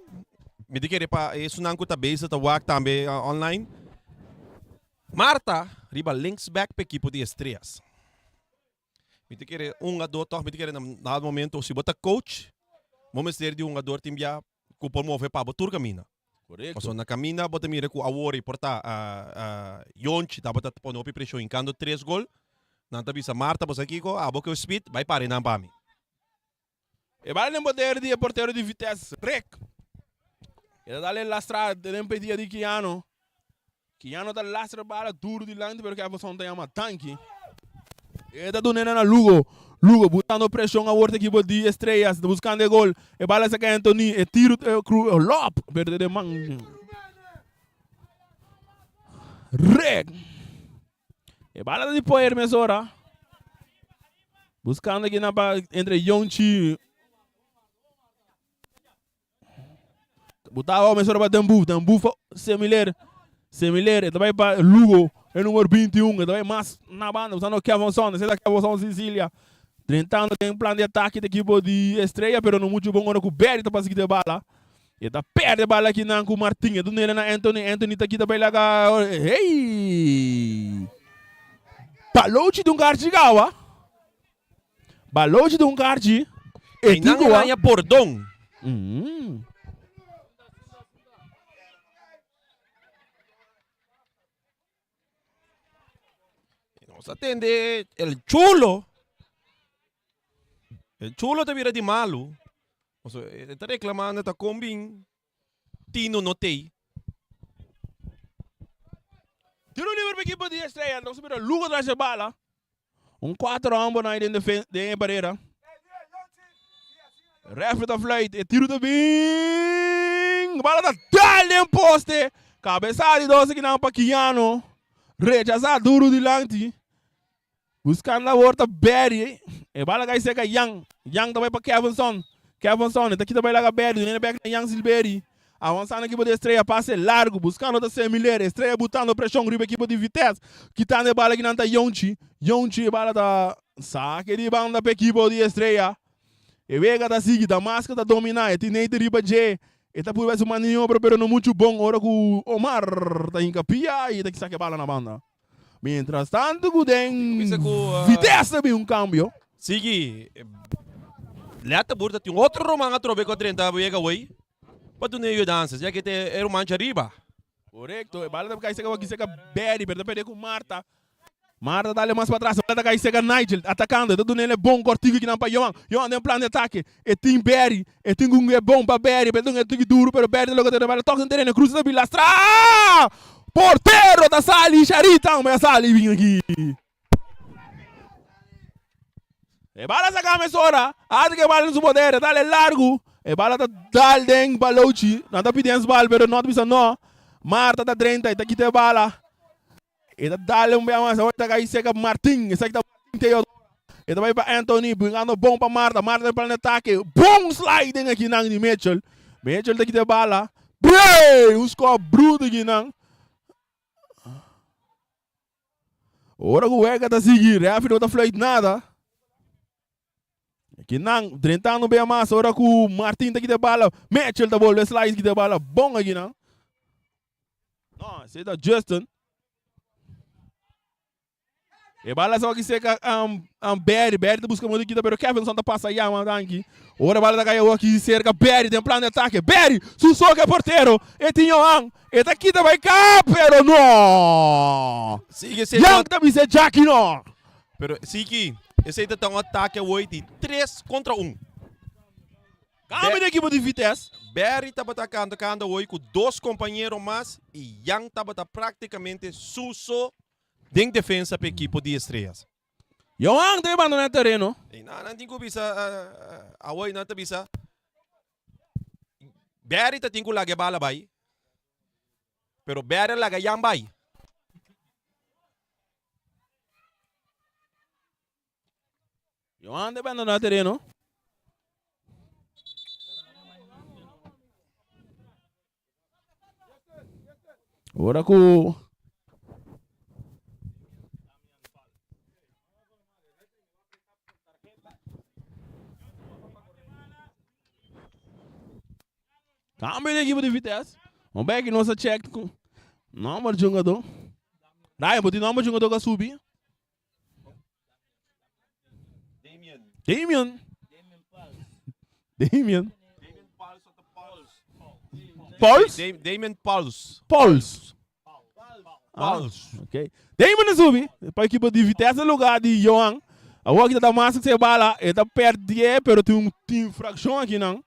Me diga para isso não custa base, tá work também online. Marta, riba links back para equipe de estrelas. Me diga a doutor, me diga no momento se bota coach, vamos ter de ador time já que por mover para botar caminho. Correto. So na camina bota mira ku awori porta Yonchi tá bota pono pi pressão encando 3 gol. Não tá bisa Marta bosa aqui ko abo que o speed vai pare na pami. E vale no poder de porteiro de Vitesse, Rek. E dá-lhe lastra de impedir de Keanu. Keanu tá lastra bala duro de lante porque a função tem uma tanque. E tá do na Lugo. Lugo botando pressão a outra equipe de estrelas, buscando gol. E bala saca Anthony, e tiro Lop, perde de mão. Reg. E bala de poder mesora. Buscando aqui na entre Yongchi. Botava o mesora para Dambu similar, e também para Lugo, é número 21, e também mais na banda, usando o Kevonson, esse da Kevonson Sicília. Tentando tem um plano de ataque da equipe de estreia, pero não muito bom, com o Berry tá passando de bala. E tá perde a bala aqui com o Martinha, do nele na Anthony tá aqui também lá, hey! Balote de um card Balote de um card. E não ganha por dom. Nos atende el chulo. El chulo te vira de malo. O sea, está reclamando, está combin. Tino no te. Tiro livre para equipo de estreia. Então, subir o Lugo atrás da bala. 4 ambos na área de Pereira. Refre da flight. E tiro também. Bala da dali em poste. Cabeçada de 12 que não para Kiano. Rechazar duro de lante. Buscando a volta Berry. E bala que seca Yang. Yang também para Kevinson. Kevinson. Está aqui também lá Berry. Nem back na Yang Silberry. Avançando a equipe de estreia, passe largo, buscando outra semilar, estreia botando pressão, riba a equipe de Vitesse, quitando a bala aqui na Yonchi, Yonchi, bala da saque de banda para a equipe de estreia, e vega da seguir, da máscara da dominar, e tem de riba J, e tá por uma maniobra, pero não muito bom, ora com o Omar, tá em capia, e tá que saque a bala na banda. Mientras tanto, Guden, Vitesse também cambio. Sige, leta burta, tem outro romano a trover com a 30, vega oi. Pode não ir danças, já que é o mancha riba. Correto, bala da caixa que seca Berry, perde perder com Marta. Marta dá-lhe mais para trás, bala da caixa seca Nigel, atacando, tudo nele é bom, cortigo que não para Johan. Johan tem um plano de ataque, e tem Berry, e tem um é bom para Berry, perdão, é tudo duro, pero Berry logo tem a toca no terreno, cruza da bilastra. Porteiro da Sali, Charita, mas a Sali vem aqui. E bala saca a mesora, até que bala no poder, dá-lhe largo. E bala tá daldeng balochi, não tá pedindo bala, pero não precisa não. Marta tá 30, e tá aqui tem bala. E tá dale bem mais, tá aí seca Martin, esse aqui tá Teodoro. E tá vai para Anthony, brigando bom para Marta, Marta para o ataque. Bom sliding aqui na de Mitchell. Mitchell tá aqui tem bala. Brei, score bruto aqui não. Ora o Ega tá seguindo, refere não tá flight nada. Aqui não, 30 anos bem mais, ora que o Martin tá aqui de bala, Mitchell tá bola, slide aqui de bala, bom aqui não. Não, esse é da Justin. E bala só que seca Berry tá buscando aqui, pero Kevin só tá passa aí, aqui. Ora bala tá caindo aqui, cerca Berry, tem plano de ataque, Berry, Sussoca é porteiro, e tinha e tá aqui também cá, pero não. Yang também se Jack não. Pero sige, esse aí tá um ataque hoje de 3 contra 1. Câmbio de equipe de Vitesse. Berry estava atacando hoje com 2 companheiros mais e Yang estava praticamente susso em defesa para a equipe de estrelas. Yang tem abandonar o terreno. E não tem que bisa, hoje não tem bisa. Berry tá tem que lagar bala vai, pero Berry laga Yang vai. Yang tem abandonar o terreno. Ora com câmbio de equipe de Vitesse. Vamos ver aqui nossa check com número de jogador. Daí, botar número de jogador que subir. Damien. Pauls? Damien Pauls. Ok. Damien subir para a equipe de Vitesse no lugar de Johan. Agora que tá massa que você bala, ele tá perdido, pero tem uma infração aqui não.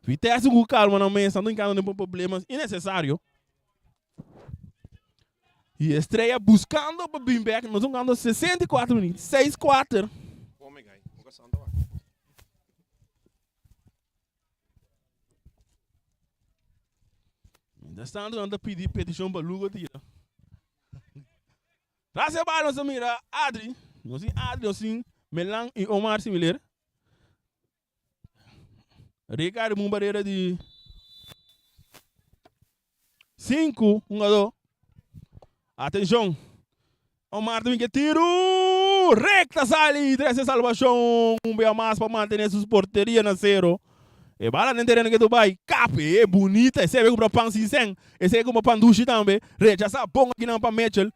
Vitesse com calma na mesa, não encarando problemas innecessários. E estreia buscando para bem back, nós vamos ganhando 64 minutos, 6-4. Ainda estando a pedir petição para Lugo tira. Traz a bala, nós mira Adri, assim, Melan e Omar similar. Ricardo Mumbareira de 5, 1-2. Atenção. Omar também que tiro. Recta sali. 13 salvação. Bem mais para manter suas porterias na 0. E bala no terreno que tu vai. Cape. É bonita. Esse é para Pansisen. Esse é para Pandushi também. Rechaça bom aqui não para Mitchell.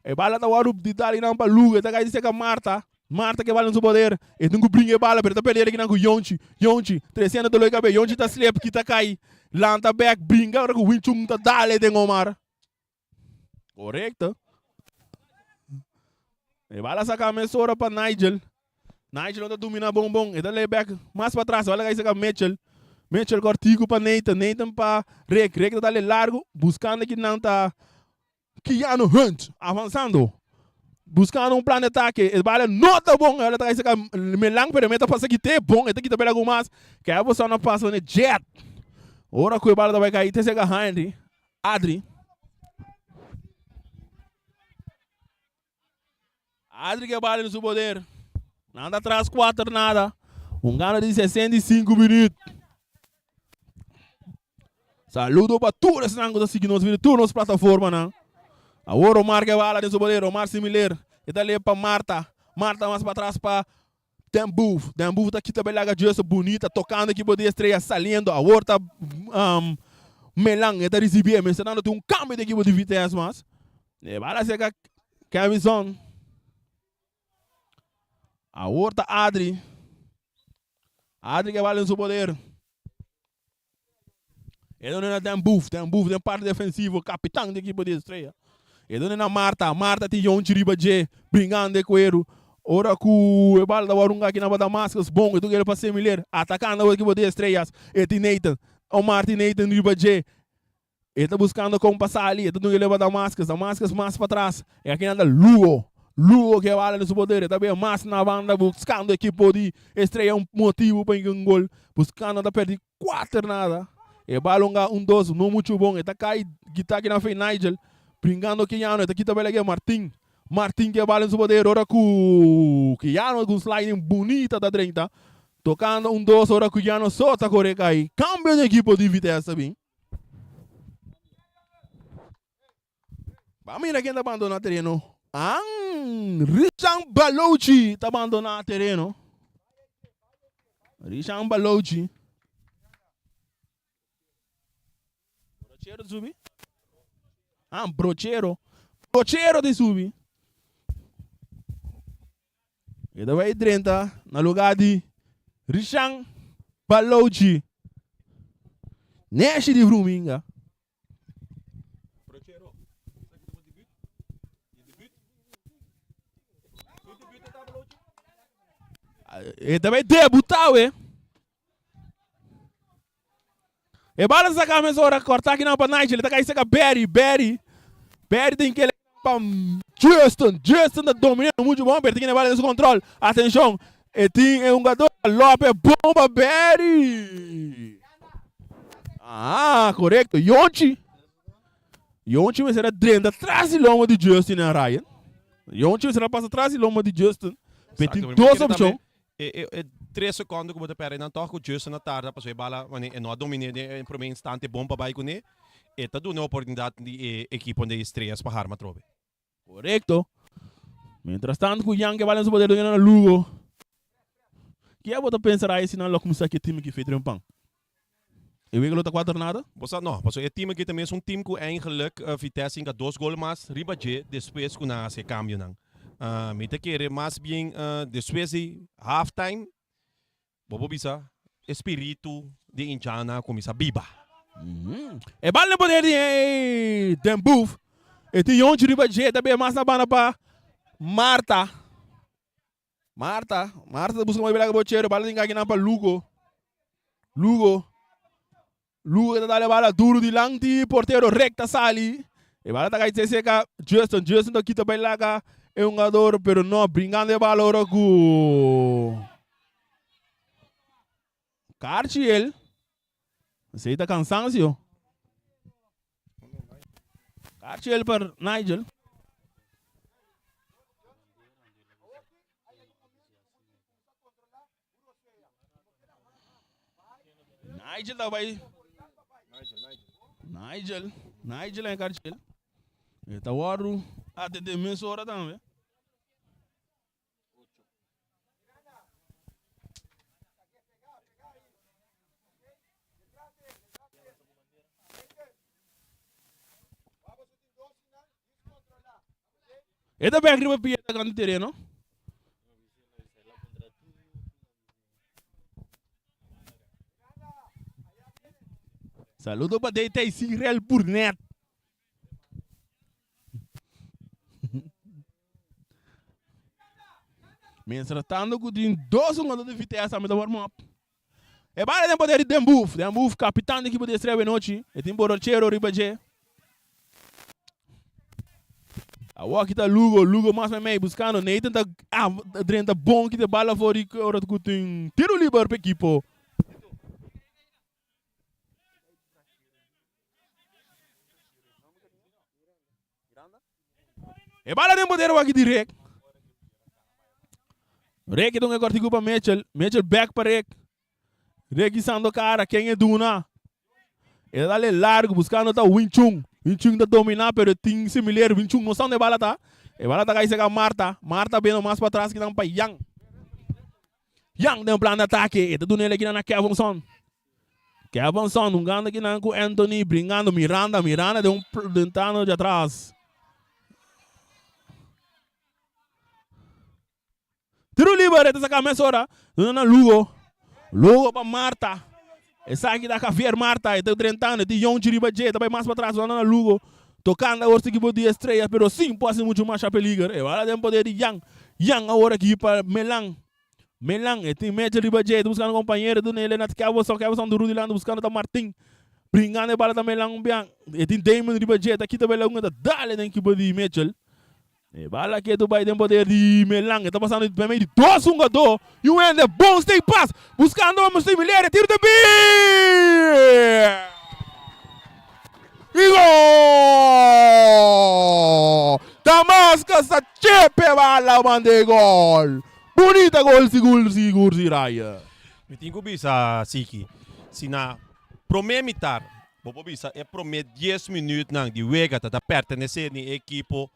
E bala tá o de Dali não para Luga. Tá aí que Marta. Marta que bala no seu poder. E não brinca bala, pero tá perdendo aqui na Yonchi. Yonchi, 300 do cabe. Yonchi tá slip, que tá cai. Lanta back, brinca, agora que o Winchum tá dale de Omar. Correto. E bala saca a mesora para Nigel. Nigel não tá domina bom. E tá lay back, mais para trás. Olha que saca Mitchell. Mitchell cortico para Nathan. Nathan para Rick. Rick tá dale largo. Buscando aqui não tá Keanu Hunt. Avançando. Buscando um plano de ataque. E bala não tá bom. Ela tá saca melang, pero meta passa aqui te bom. E tá aqui tá bela com mais. Que a você não passa no jet. Ora que o bala vai cair. Tem saca Henry. Adri. Adri que bala no seu poder. Nada atrás, 4, nada. Gana de 65 minutos. Saludo para todos os que estão seguindo nos vídeos, todas as plataformas. Né? Agora o Omar que bala no seu poder. Omar similar. E tá ali para Marta. Marta mais para trás para Dembuf. Dembuf tá aqui também lá, justa, bonita. Tocando aqui para a estreia, saliendo. Agora tá Melang. E tá recebendo. Mencionando que um câmbio de equipe de vitesse. Mas. E bala seca Cavison. A outra Adri. Adri que vale no seu poder. Ele não é Dembuf. Dembuf tem parte defensiva. Capitão da equipe de estreia. Ele não é Marta. Marta tem um tiriba de brincando de coelho. Ora que o bala da Warunga aqui na Damascus. Bom, e tu quer para ser mulher. Atacando a equipe de estreias. E tem Nathan. O Martin Nathan riba de. Ele está buscando como passar ali. Ele não quer levar Damascus. Damascus mais para trás. E aqui anda Luo. Luo que vale no seu poder, também mais na banda, buscando a equipe de estreia um motivo para um gol, buscando da perder 4 nada. E balonga 2, não muito bom, está cai, que está aqui na frente Nigel, brincando que Yano, está aqui também aqui Martin. Martin que vale no seu poder, ora que Yano com sliding bonita da 30, tocando 2, ora que Yano só está correndo aí. Cambio de equipe de vitesse, bem. Vamos ver quem está abandonando o terreno. Richard Balouchi está abandonando o terreno. Richard Balouchi. Brocheiro de subir? Brocheiro. Brocheiro de subir. Ele vai 30 no lugar de Richard Balouchi. Neche de Bruminga. Ele também debutou, E bala essa camisa ora cortar aqui na panagem, ele tá caindo seca Berry tem que ele para Justin tá dominando muito bom, tem que levar esse controle. Atenção, e tem um jogador Lopes bomba Berry. Correto. Yonchi vai ser dentro atrás de lomba de Justin na Ryan. Yonchi vai ser passa atrás de lomba de Justin. Tem 2 opções. 3 seconden que você perde não toca o Justin na tarde para sua bala, mas não domina em primeiro instante bom para vai com ele. E tá dando uma oportunidade de equipe de estrelas para arma trobe. Correto. Mientras tanto, o Yang que vale no poder do Lugo. Que é você pensar aí se não é como se aquele time que fez triunfar? E o que tá 4 nada? Não, mas o time aqui também é time que eigenlijk Vitesse tem 2 gols mais, ribaje depois que na se cambio não. Me te querer mais bem depois de halftime. Bobo bisa espírito de Indiana começa biba. E vale no poder de Dembuf. E tem onde ribaje também mais na banda para Marta busca uma bela bocheiro, bala tem aqui na para Lugo que tá dando bala duro de lanti, porteiro recta sali. E bala tá caindo seca Justin tá aqui também lá é um jogador, pero não brincando de bala ora com Cartiel. Você tá cansancio. Cartiel para Nigel. Nigel também. Nigel é Cartiel. Está o Aru até de meia hora também. Ele também arriba pia da grande terreno. Saludo para DT Israel Burnett. Mensen tratando com tem 2 segundos de vitesse me warm-up. E para tempo de Dembuf, capitão da equipe de Estrela Noite. E tem Borolcheiro Ribaje. A walk tá Lugo mais meio buscando. Nathan tá dentro bom que de bala fora e ora que tem tiro livre para equipo. E bala tempo de aqui direct. Rek itu ngekor tigu pa Mitchell back pa Rek. Rek isando cara, quem é Duna? Ele dá largo, buscando tá Wing Chun tá dominar, pero tem similar, Wing Chun não são de bala tá. E bala tá caíse com Marta bem mais para trás que não pa Yang. Yang tem um plano de ataque, e tá Duna ele aqui na Kevinson, um ganda aqui na com Anthony, brincando Miranda de tentando de atrás. Tiro livre, essa camisa ora. Dona Lugo para Marta. Essa aqui da Javier Marta, está trentando, de Yonchi Ribaje, também mais para trás, Dona Lugo. Tocando a orça equipe de Estrela, pero sim, pode ser muito mais chapeliger. E agora tem poder de Yang agora aqui para Melang, e tem Mitchell Ribaje, buscando companheiro, Dona Helena, que é do Rudilando, buscando da Martin. Brincando a bala da Melang, e tem Damon Ribaje, aqui também é da Dale na equipe de Mitchell. E bala que tu vai ter poder de Melang, está passando para meio de 2 jogadores. E o Ender, bom stay pass, buscando uma similar, tiro de bi! E gol! Damascus a chepe bala mande gol. Bonita gol seguro Raya. Me tenho que bisa Siki. Se na promemitar, vou bisa é promet 10 minutos nang de wega tá pertencer ni equipo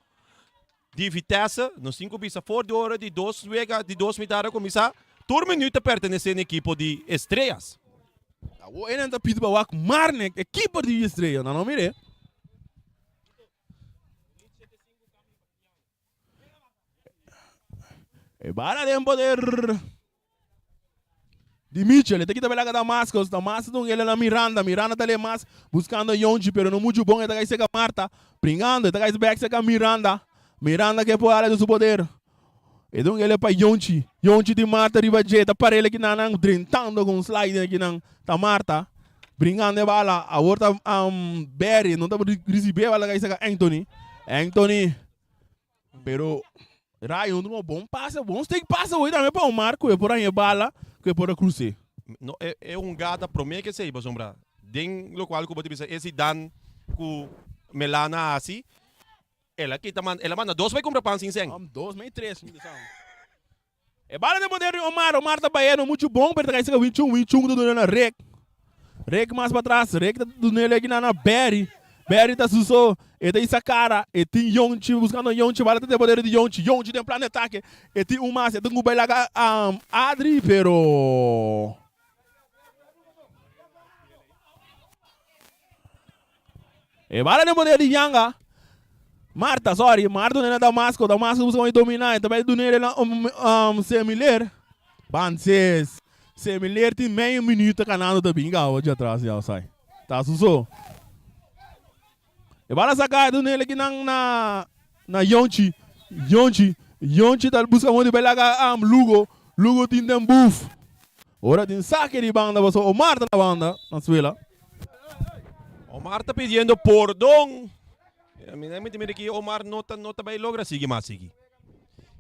de vitesse, no 5 bisa fora de hora de 2 wega de 2 mitara começar, tur minuto pertencer na equipo de estrelas. O ene tá pedindo para o Marnek, equipe de Estrela, não mire. E para de poder de Mitchell, ele tem que trabalhar com Damascus ele na Miranda tá ali mais buscando Yonchi, pero não muito bom, ele tá com a Marta, brincando, ele tá com back com Miranda que é por área do seu poder. Então ele é para Yonchi de Marta Ribaje, tá para ele aqui na drentando com slide aqui na Marta, brincando de bala, a outra Barry, não tá para receber bala com Anthony, pero Raio, um bom passe, bom stake passa hoje também para o Marco, é por aí bala, que é por a cruze. No, é gata promete que sei, sombra. Den lo qual que bisa esse dan com Melana assim. Ela manda 2 vai comprar pão sem 2, meio 3. É bala de poder Omar tá baiano, muito bom, para trazer esse 21 do Dona Rek mais para trás, Rek tá do nele aqui na Barry tá susou, e tem essa cara, e tem Yonchi, buscando Yonchi, bala tem poder de Yonchi tem plano de ataque, e tem mais, e tem um bailaga Adri, pero e bala de poder de Yanga. Marta do nele Damasco busca dominar, também do nele similar. Banses, similar tem meio minuto canando da binga hoje atrás já sai. Tá susou. E bala sacar do nele aqui na Yonchi tá buscando onde belaga Lugo tem Dembuf. Ora tem saque de banda, o Marta na banda, na suela. Omar tá pedindo perdão. A mim me que Omar nota vai logra seguir.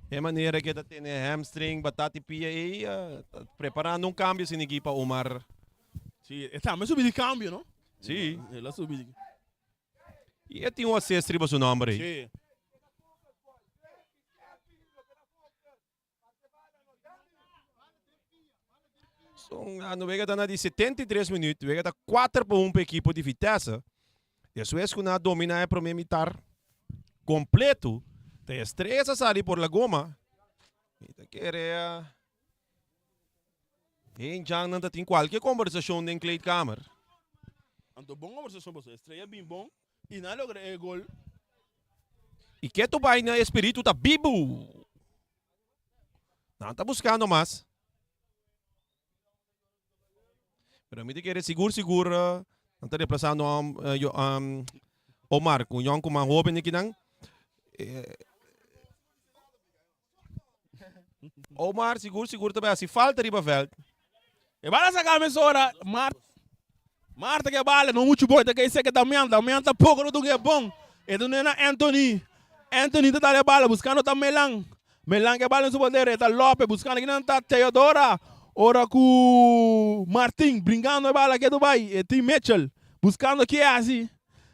É maneira que tá tendo hamstring, batata e pia e preparando um cambio sem equipa Omar. Sim, tá, mas subiu de cambio, não? Sim. Ela subiu. E tem um acesso para o nome aí. Sim. No Vega está de 73 minutos, Vega está 4-1 para a equipe de Vitesse. Depois que nós domina para militar completo, te estressa sair por la goma. E te querer em já não tem qualquer conversação em Cleide Kamer. Anto bom conversação você, estreia bem bom e não logra o gol. E que tu vai na espírito tá vivo. Não tá buscando mais. Pero me te querer seguro Anta reemplazando Omar, kung yung kumang hoben ni kinang. Omar, seguro também. Se falta riba veld. E bala sa kamesora, Marta que bala, não muito bom, que isso que Damian tá pouco do que é bom. E do nena Anthony tá dando bala, buscando tá Melang que bala no poder, tá Lopes, buscando que não tá Teodora. Ora com Martin, brincando a bala que é Dubai, e Tim Mitchell, buscando que é assim.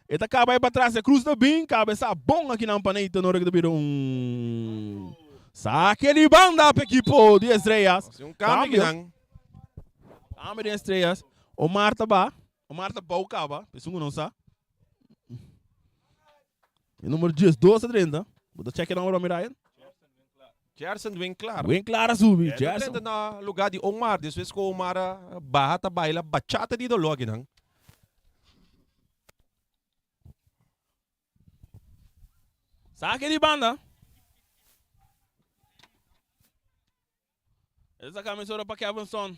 E tá acaba aí para trás, é cruz da bem, cabeça bom aqui na paneta, na hora que tá virando saque de banda para equipo de estrelas. Um câmbio kinang. Câmbio de estrelas. O Marta ba o caba, pessoal não sabe. E número 10, 12 a 30. Vou check na hora Mirayan. Gerson Winkler. Winkler subi, Gerson. Gerson. Na lugar de Omar, depois que Omar bahata baila bachata di dolo kinang. Saque de banda. Essa camisa para Kevin Son.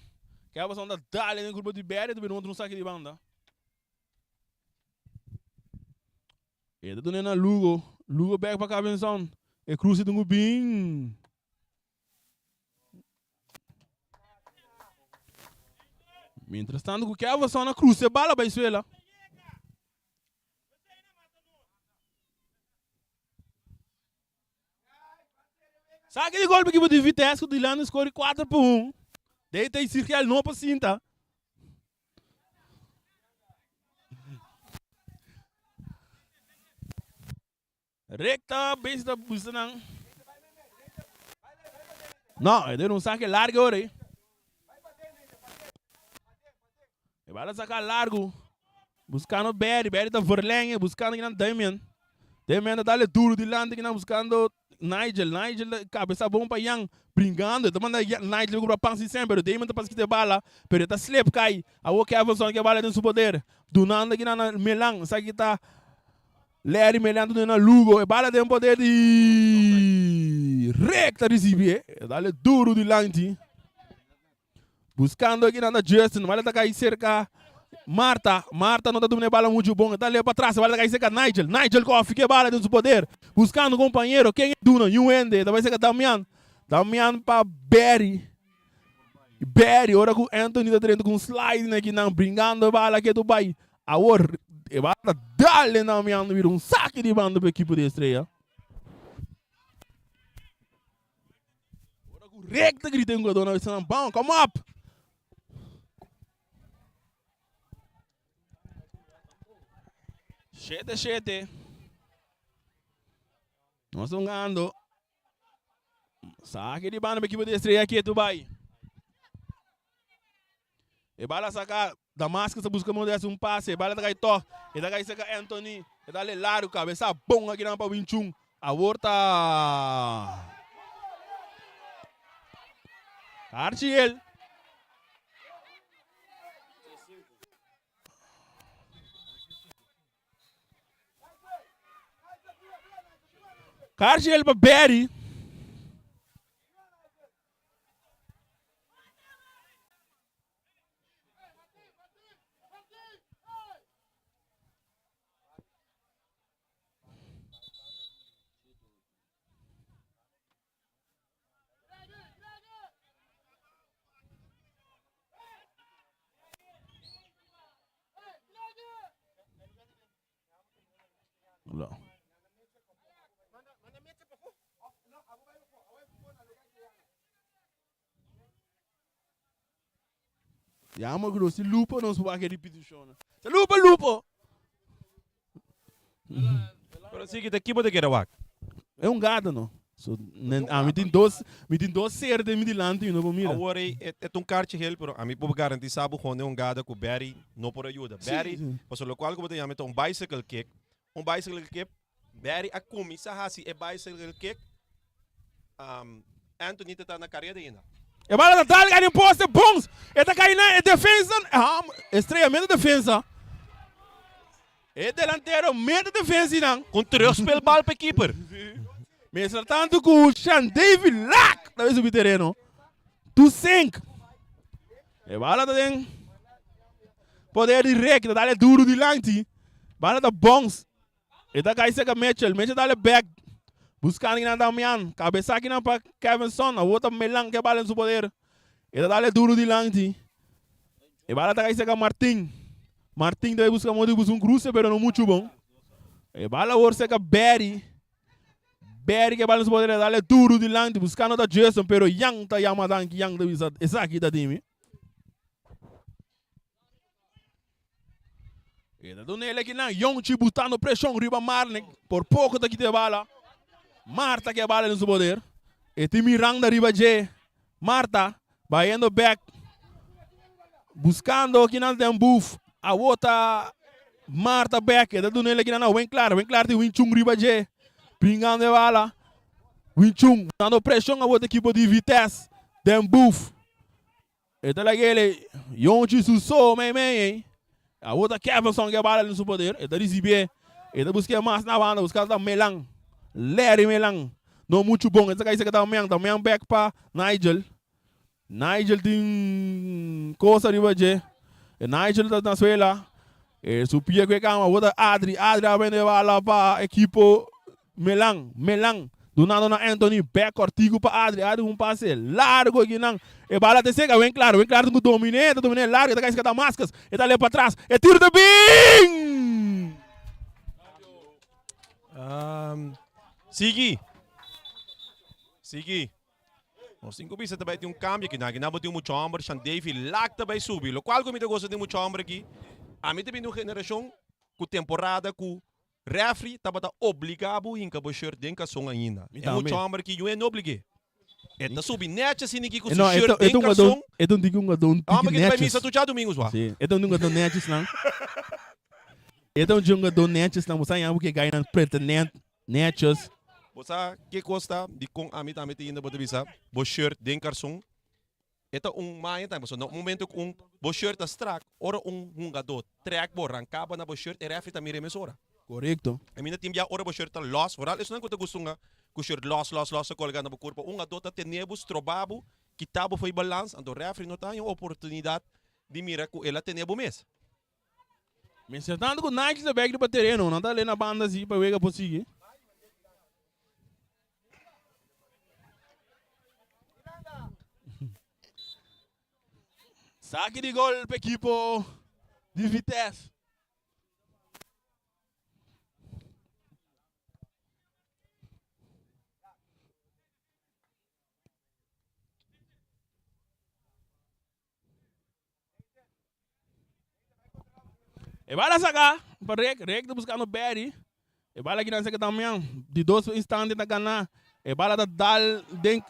Kevin Son da dali no grupo de Berry, do outro saque de banda. E do nena Lugo back para Kevin Son. E cruze do Gubin. Mientras tanto, o Kevin Son na cruze bala para Isuela. Sabe aquele golpe que de Vitesse, o Dilano escolhe 4-1. Daí tem circular não para cinta. Recta, base da busta não. Não, ele não sabe que é largo agora. Ele vai sacar largo. Buscando Berry tá Verlengue, buscando aqui na Damian. Damian tá duro de lado aqui buscando Nigel, cabeça bom para Yang, brincando, então manda Nigel para Pansi sempre, Damon tá para que te bala, pero tá slip cai, a o que avançou que bala tem seu poder, do nada aqui na Melang, sabe que tá Larry Melang do na Lugo, e bala tem poder de recta recibir, dale duro de lante, buscando aqui na Justin, bala tá cai cerca Marta não tá dominando bala muito bom, tá ali para trás, vai cair seca Nigel coffee que bala tem seu poder, buscando companheiro, quem é Duna, Yuende, vai ser Damian para Berry, ora com Anthony tá treinando com slide aqui não, brincando a bala aqui do Dubai, agora, e bala dale Damian, vira saque de banda para a equipe de estreia. Ora com recta gritando com a dona, come up! Chete. Nós estamos ganhando. Saque de banda para a equipe de estreia aqui, Dubai. E bala sacar Damascus, busca um passe. E bala da Gaitó. E da Gaitó Anthony. E dá largo, cabeça bom aqui na para 21. A volta. Archiel. Cargiel para Berry. Não. Chiama grosso, lupo non si può che ripetizione. Se lupo! Pero sige, the equipo de Kerawak. É gado, não? So, me tem dois seres de midilante, não vou mirar. Agora é karte hel, pero a mim pode garantir sabe quando gado com Berry não por ajuda. Berry, por lo qual como te chama bicycle kick. Bicycle kick, Berry a comissa hasi bicycle kick. Anthony tá na carreira ainda. E bala da talga em poste bons. E tá caindo na defesa. Estreamento de defesa. E delantero meio de defesa não. Com terugspel bal para keeper. Mas tanto com o Sean David Lack. Talvez subir terreno. Tu 5. E bala da den. poder direct, dale duro de lanti. Bala da bongs. Eta kai seka Mitchell dale back. Buscando na Damian, cabeça aqui na para Kevin Son, a outra melang que bala em seu poder. Eta dale duro de lanti. E bala da kai seka Martin. Martin deve buscar um cruce, pero não muito bom. E bala or seka Barry. Barry que bala em seu poder, dale duro de lanti, buscando da Jason, pero Yang tá Yamadan que Yang deve usar. Essa aqui da time. E da dona ele aqui na Yonchi botando pressão riba Marnek, por pouco daqui de bala. Marta que bala no seu poder. E time Rang da riba J. Marta vai indo back. Buscando aqui na buff. A outra Marta back. E da dona ele aqui na bem claro tem Winchung riba J. Pingando de bala. Winchung dando pressão a outra equipe de Vitesse. Dem buff. E da ele Yonchi susou hein. A outra Kevin Son que bala no seu poder. E da recibir. E da buscar mais na banda. Buscar da Melang. Larry Melang. Não muito bom. Essa que também back para Nigel. Nigel tem coisa riba J. E Nigel tá na suela. E supia que calma. Outra Adri vende bala para equipo Melang. Do nada na Anthony. Back cortigo para Adri passe largo aqui não. E bala te seca, bem claro tem domine largo, tá que Damascus, e tá ali para trás, e tiro de bim! Sigi. Os 5 bisa também tem câmbio aqui, na tem muito chamber, Sean Davy lag também subir, o qual comigo gosta de muito chamber aqui. A mim também uma geração com temporada com refri, tá obrigado em que shirt denka som ainda. É muito chamber que eu não obriguei. Eta subi netjes assim aqui com o shirt tem calção. Eu não digo netjes. Mas que vai missa tu já domingos lá. Sim. Eu não digo netjes não. Eu não digo netjes não. Você sabe que ganha pretendente netjes. Você que gosta de com a mim também ainda pode visar. Bo shirt tem calção. Eta mais então, no momento com bo shirt strak, ora gadot track bo arrancava na bo shirt e refri também remesora. Correto. A minha time já ora bo shirt loss, vooral isso não que eu gosto nga. Kushir loss sa colega na corpo adota tenebus trobabo kitabo foi balance ando refri não tem oportunidade de mirar com ela tenebo mês. Mas se tanto com Nike da back de bateria não tá ali na banda assim para ver que possível. Saque de gol para equipo de Vitesse. E vai lá sacar, para Rek tá buscando Barry. E vai lá aqui na seca também, de 2 instantes da ganhar. E vai lá da Dal,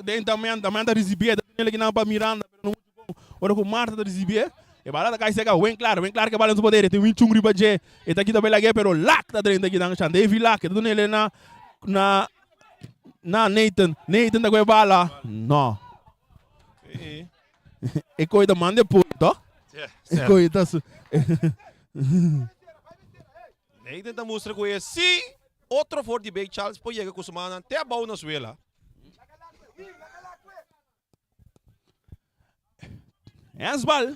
dentro também da recibir, ele aqui na para Miranda, não muito bom. Ora com Marta da recibir. E vai lá da cai seca, bem claro que vai lá no poder, tem um chung riba J. E tá aqui também lá, pero Lack tá dentro aqui na chão, Davi Lack, tá dando ele na Nathan da coisa bala. Não. E coisa manda depois, tá? E coisa Nem tenta mostrar com ele. Se outro for de Big Charles pode chegar com o semana até a boa na suela. Ensbal.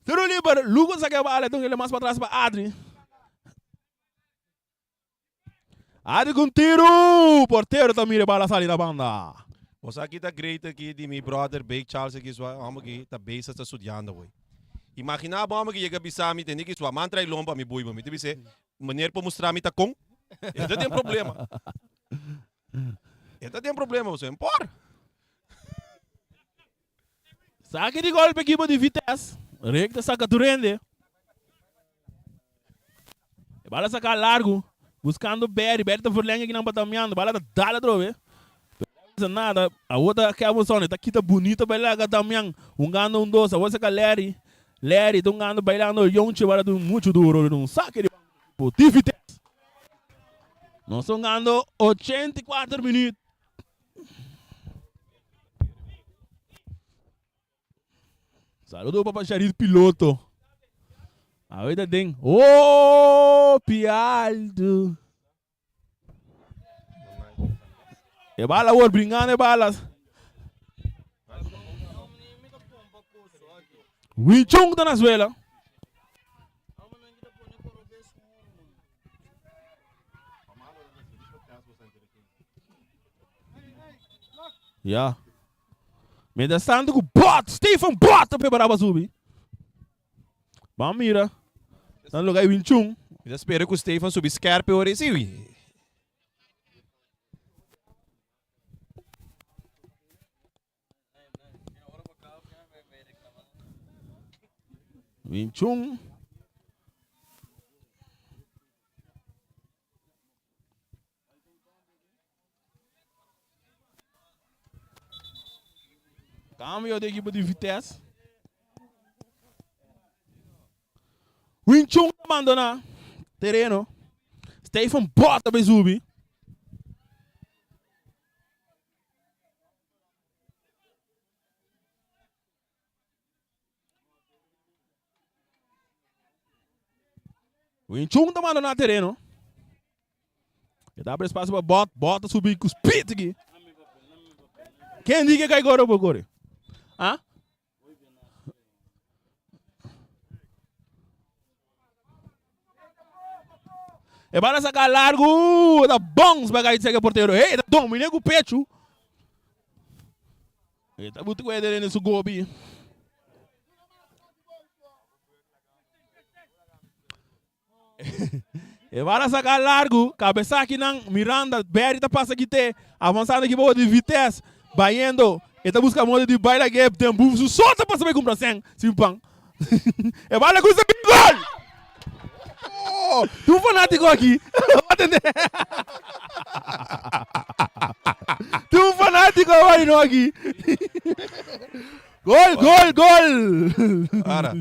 Tiro livre. Lucas aqui a bala, então ele mais para trás para Adri. Adri com tiro. Porteiro também a bala sai da banda. Você aqui tá great aqui de meu brother Big Charles aqui sua, amo aqui tá base está estudando hoje. Imagina bom que chega bisami tem que sua mantra e lomba me boi me te dizer maneira para mostrar me tá com. Ele tem problema. Ele tem problema você impor. Saque de gol para equipe de Vitesse. Recta saca durende. Bala saca largo, buscando Barry tá forlenga aqui não para caminhando, bala tá dala drobe. Nada, a outra que a moção tá aqui tá bonita, bailando também, gano doce, a outra que Larry, gano bailando Yonchi, bala muito duro, não saque de Vitesse. Nós estamos ganhando 84 minutos. Saludo para o Xarid Piloto. Ahorita tem. Oh, Pialdo. E bala hoor, brincando e balas. Winchung tá na suela. Ja. Met de stand com bot, Stefan bot pe para subir. Vamos mira. Dan lugar aí Winchung. Eu espero que o Stefan suba scarpe ora esse. Winchung. Cambio de equipe de Vitesse. Winchung abandona terreno. Stefan bota para subir. Winchung tá mandando na terreno. E dá para espaço para bota subir com os pits aqui. Quem diz que cai agora por agora? Hã? E para sacar largo, da bons para cair de porteiro. Ei, domina com o pecho. E tá muito coisa dele nesse gobi. E para sacar largo, cabeça aqui na Miranda, Berry tá passa aqui, avançando aqui boa de Vitesse, baiando. E tá buscando modo de baila que tem bufo, solta para saber comprar 100, simpang. E para com esse gol! Tu fanático aqui. Tu fanático aqui. Gol! Ara,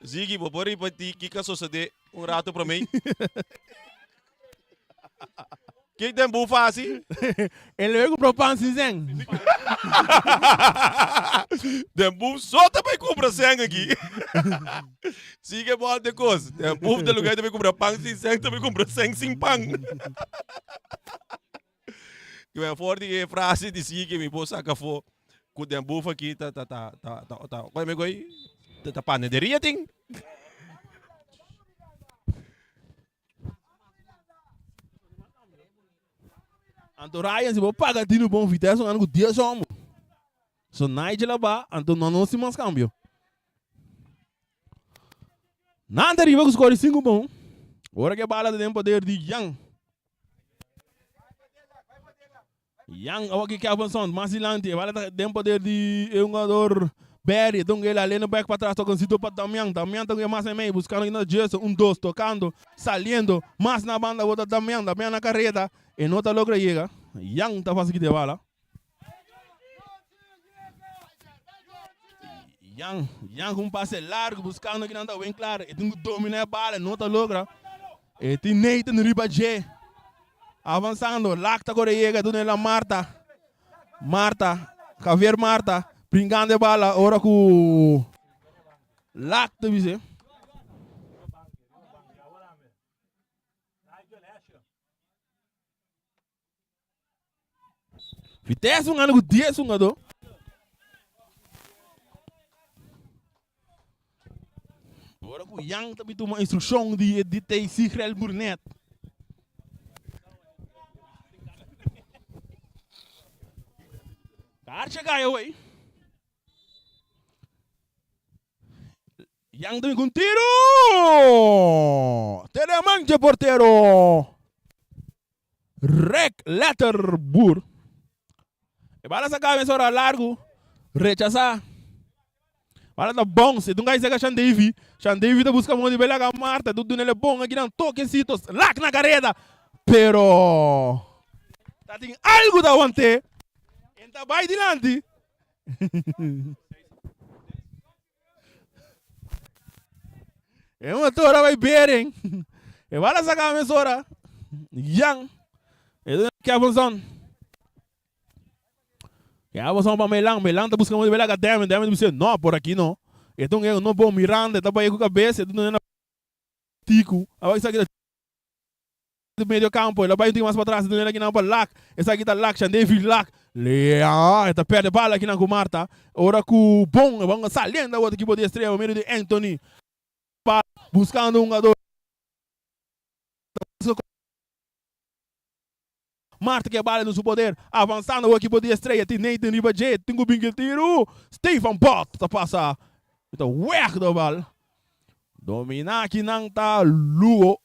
Ziggy, vou pôr aí para ti, que sucede rato para mim. Que tem bufa assim? Ele veio comprar pão cinzento. Tem bufa só também compra 100 aqui. Siga bola de coisa. Tem bufa de lugar também compra pão sem 100, também compra 100 sem pão. Que é forte que frase de si que me pôs a café. Com tem bufa aqui, tá. Vai me goi. Tá panaderia tem. Anto Ryan se vou pagar no bom Vitesse, um ano com 10 homens. So Nigel lá, anto não se mais cambio. Nada riba com score 5 bom. Ora que bala tem poder de Yang. Yang awak que avançando, mais silente, bala tem poder de um jogador Berry, então ele ali no back para trás, tocando sítio para Damian tá mais em meio, buscando aqui na Jason, 1-2, tocando, saliendo, mais na banda, bota Damian na carreta, e não tá logra chega. Yang tá fazendo aqui de bala. Yang com um passe largo, buscando aqui, não tá bem claro, e tem que dominar a bala, não tá logra. E tem Nathan no riba J, avançando, Lacta agora chega, do nela Marta, Javier Marta, brincando de bala, ora com Lacta, vice. Vitesse um ano com 10 um ano. Ora com Yang também tem uma instrução de ter Sigrel Burnett. Carcha caiu aí. Yang também com tiro! Telemanche porteiro! Rec Letterbur. E bala sa cabeça ora largo. Rechazar. Bala da bom. Se tu não quer Sean Davy tá buscando onde bela a Marta. Tudo nele bom. Aqui não toquecitos. Lac na carreta. Pero. Tá tem algo da ontem. Então vai adiante. É uma tora vai ver, hein? E bala sa cabeça ora. Yang. E que avançando. Que avançando para Melan tá buscando onde bela a Damian dice, não, por aqui não. Então eu não vou Miranda, tá para aí com a cabeça, tu não é Tico. Agora isso aqui do meio campo, ele vai mais para trás, ele aqui não para Lac, essa aqui tá Lac, David Lac, Lea, está perde a bala aqui na Marta, ora com bom, vamos saliendo a outra equipe de estreia, o meio de Anthony, buscando um jogador. Marta que a bala no seu poder, avançando o equipe de estreia, tem Nathan Ribajet, tem o Bingle Tiro, Stephen Bott, tá passa, então, weg da bala. Domina aqui não tá Luo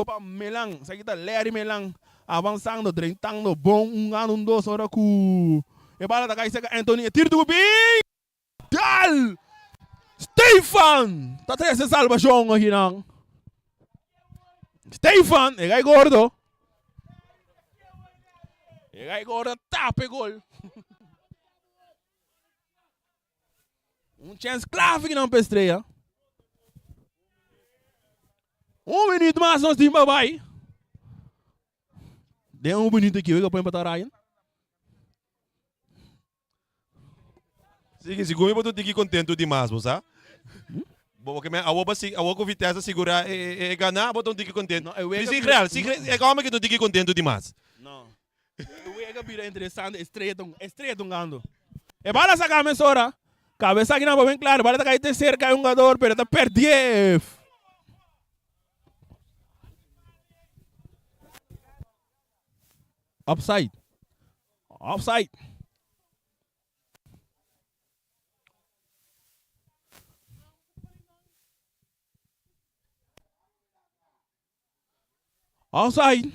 para Melang, sa kita Larry Melang, avançando, trentando, bom, ano, dois, ora com, e bala da caixa Anthony, tiro do bem, Dal, Stefan, tá três salvação aqui não, Stefan, e aí gordo, tapa gol, chance clave que não para estreia. Minuto mais nós temos vai. Dê minuto aqui, eu vou para Ryan. Sige, siguro mo tuti contento demais, moça. Bom, que awo ko viteza segura e ganhar, botou tuti contento. Sim, real, é como que tuti contento demais. Não. O ega vira interessante, estreia tungando. E bala essa cabeça ora. Cabeça aqui não bem claro, bala tá caindo cerca um jogador, pero tá perdiendo. Offside. Offside. Offside.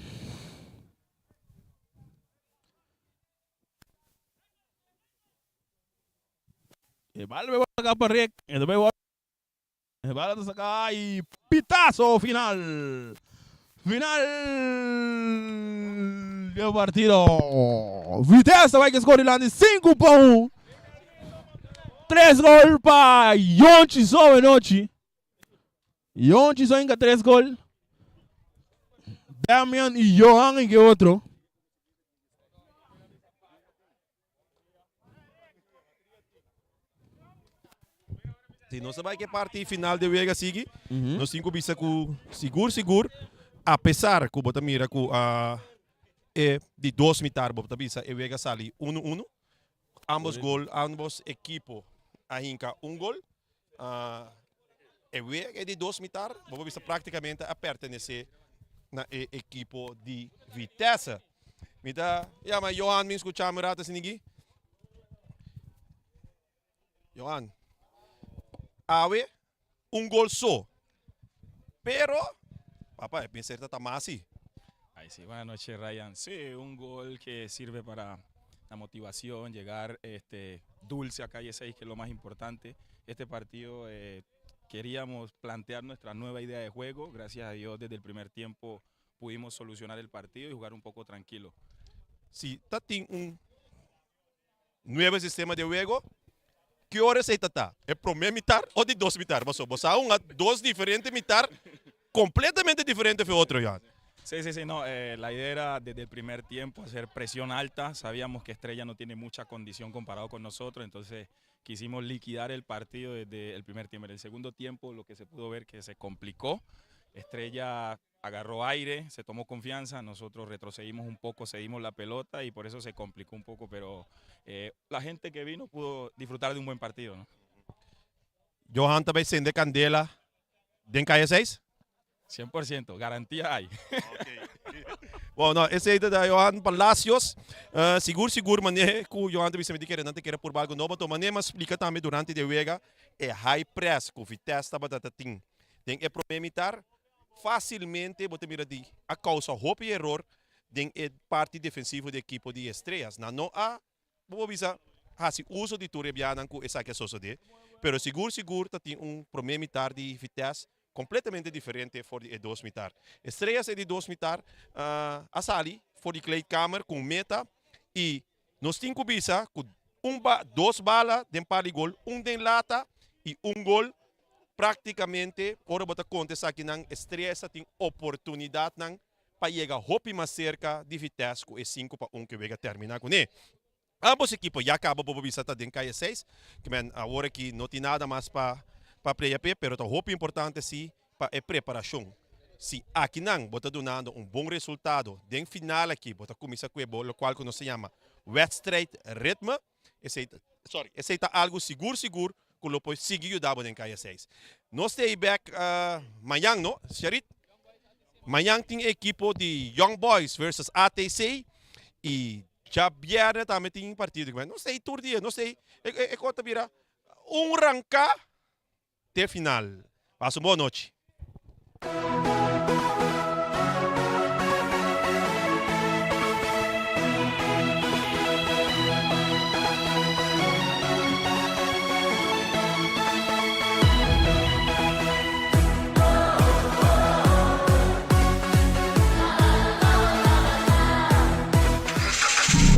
E bala vai sacar para rec. E bala tá sacar e pitazo final. Final do partido. Vitesse vai que escolhe lá de 5 para 1. 3 gols para Yonchi só noite. Yonchi só ainda 3 gols. Damian e Johan em que outro. Se não sabe que parte final de Vega sigue, nós 5 bisa com seguro. Apesar que o Botamira com de 2 mitar, Botamisa e Vega sali 1-1. Ambos equipo ainda gol. E Vega é de 2 mitar, Botamisa praticamente a pertencer na equipo de Vitesse. Mita, mas Johan me escuchamos rata sinigi. Johan, awe gol só. Pero papá, pensé que está más así. Ay, sí, buenas noches, Ryan. Sí, un gol que sirve para la motivación, llegar dulce a calle 6, que es lo más importante. Este partido queríamos plantear nuestra nueva idea de juego. Gracias a Dios, desde el primer tiempo pudimos solucionar el partido y jugar un poco tranquilo. Si tiene un nuevo sistema de juego, ¿qué hora se está? ¿El primer mitad o de 2 mitad? Vos dos diferentes mitad completamente diferente fue otro ya. Sí, no, la idea era desde el primer tiempo hacer presión alta, sabíamos que Estrella no tiene mucha condición comparado con nosotros, entonces quisimos liquidar el partido desde el primer tiempo. En el segundo tiempo lo que se pudo ver que se complicó, Estrella agarró aire, se tomó confianza, nosotros retrocedimos un poco, cedimos la pelota y por eso se complicó un poco, pero la gente que vino pudo disfrutar de un buen partido, ¿no? Johan también se de candela de calle 6. 100%, garantía hay. Bueno, esse aí da Johan Palacios, seguro, mané, que o Johan também se me disse que era por algo novo, mané, mas explica também durante a Vega, é high press, que o Vitesse estava tem que prometer facilmente, você mira de a causa roupa e erro, tem parte defensiva da equipe de Estrelas, não há, vou avisar, se uso de Turebiana com essa que é suceder, pero seguro, tem prometer de Vitesse completamente diferente for de 2 mitar. Estrelas é de 2 mitar, a sali for de Clay Kamer com meta e nos 5 bisa com 2 balas de par de gol, de lata e gol praticamente ora bota conta aqui nang Estrelas tem oportunidade nang para chegar hopi mais cerca de Vitesse com 5-1 que vai terminar com ele. Ambos equipos já acabam por bisa tá dentro caia 6, que men agora que não tem nada mais para play pero o hope importante sim para a preparação. se aqui não bota donando bom resultado, den final aqui, bota começar com o bolo, o qual se chama wedstrijd ritme, esse é algo seguro, que lo pode seguir o dabo em caia 6. Nós stay back amanhã, não? Charit? Amanhã tem equipe de Young Boys versus ATC e já vieram também tem partido. Não sei, todo dia, não sei. É conta vira ranca até final. Passa uma boa noite.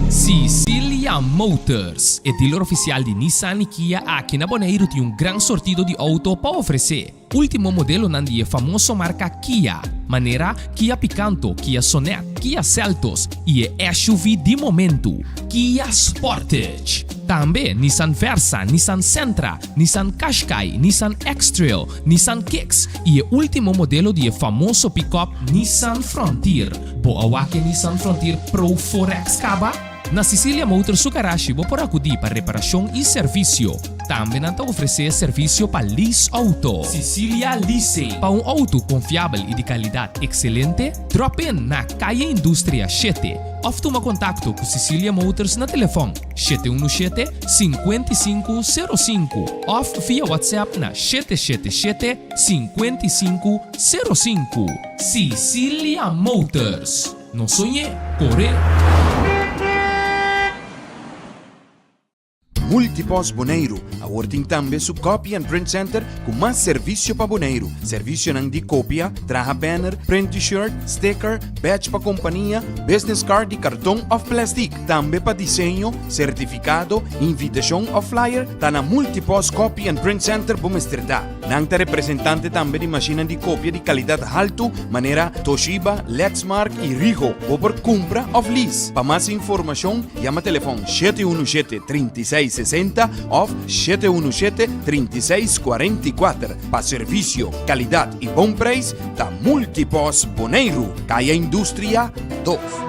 Sicilia Motors, o dealer oficial de Nissan e Kia aqui na Bonaire tem grande sortido de auto para oferecer. Último modelo nandi a famosa marca Kia, maneira Kia Picanto, Kia Sonet, Kia Seltos e SUV de momento, Kia Sportage. Também Nissan Versa, Nissan Sentra, Nissan Qashqai, Nissan X-Trail, Nissan Kicks e o último modelo de famoso pick-up Nissan Frontier. Boa que Nissan Frontier Pro 4X caba? Na Sicilia Motors Sukarashi vou por acudir para reparação e serviço. Também não oferecer serviço para lease auto. Sicilia Lease. Para auto confiável e de qualidade excelente, drop in na Caia Indústria 7. Ou toma contato com Sicilia Motors na telefone 717-5505 ou via WhatsApp na 777-5505. Sicilia Motors. Não sonhe, corre. Multipos Bonaire, a working tambe su Copy and Print Center com mais serviço para Bonaire. Serviço nang di copia, traha banner, print t-shirt, sticker, badge para companhia, business card de cartão ou plastic. Tambe para desenho, certificado, invitação ou flyer, tá na Multipos Copy and Print Center Bumesterdá. Nang ta representante tambe de máquina de cópia de qualidade alto, maneira Toshiba, Lexmark e Ricoh, ou por compra ou lease. Para mais informação, chama telefone 717-3660 ou 717-3644. Para serviço, qualidade e bom preço, da Multipos Bonaire, Caia Indústria 2.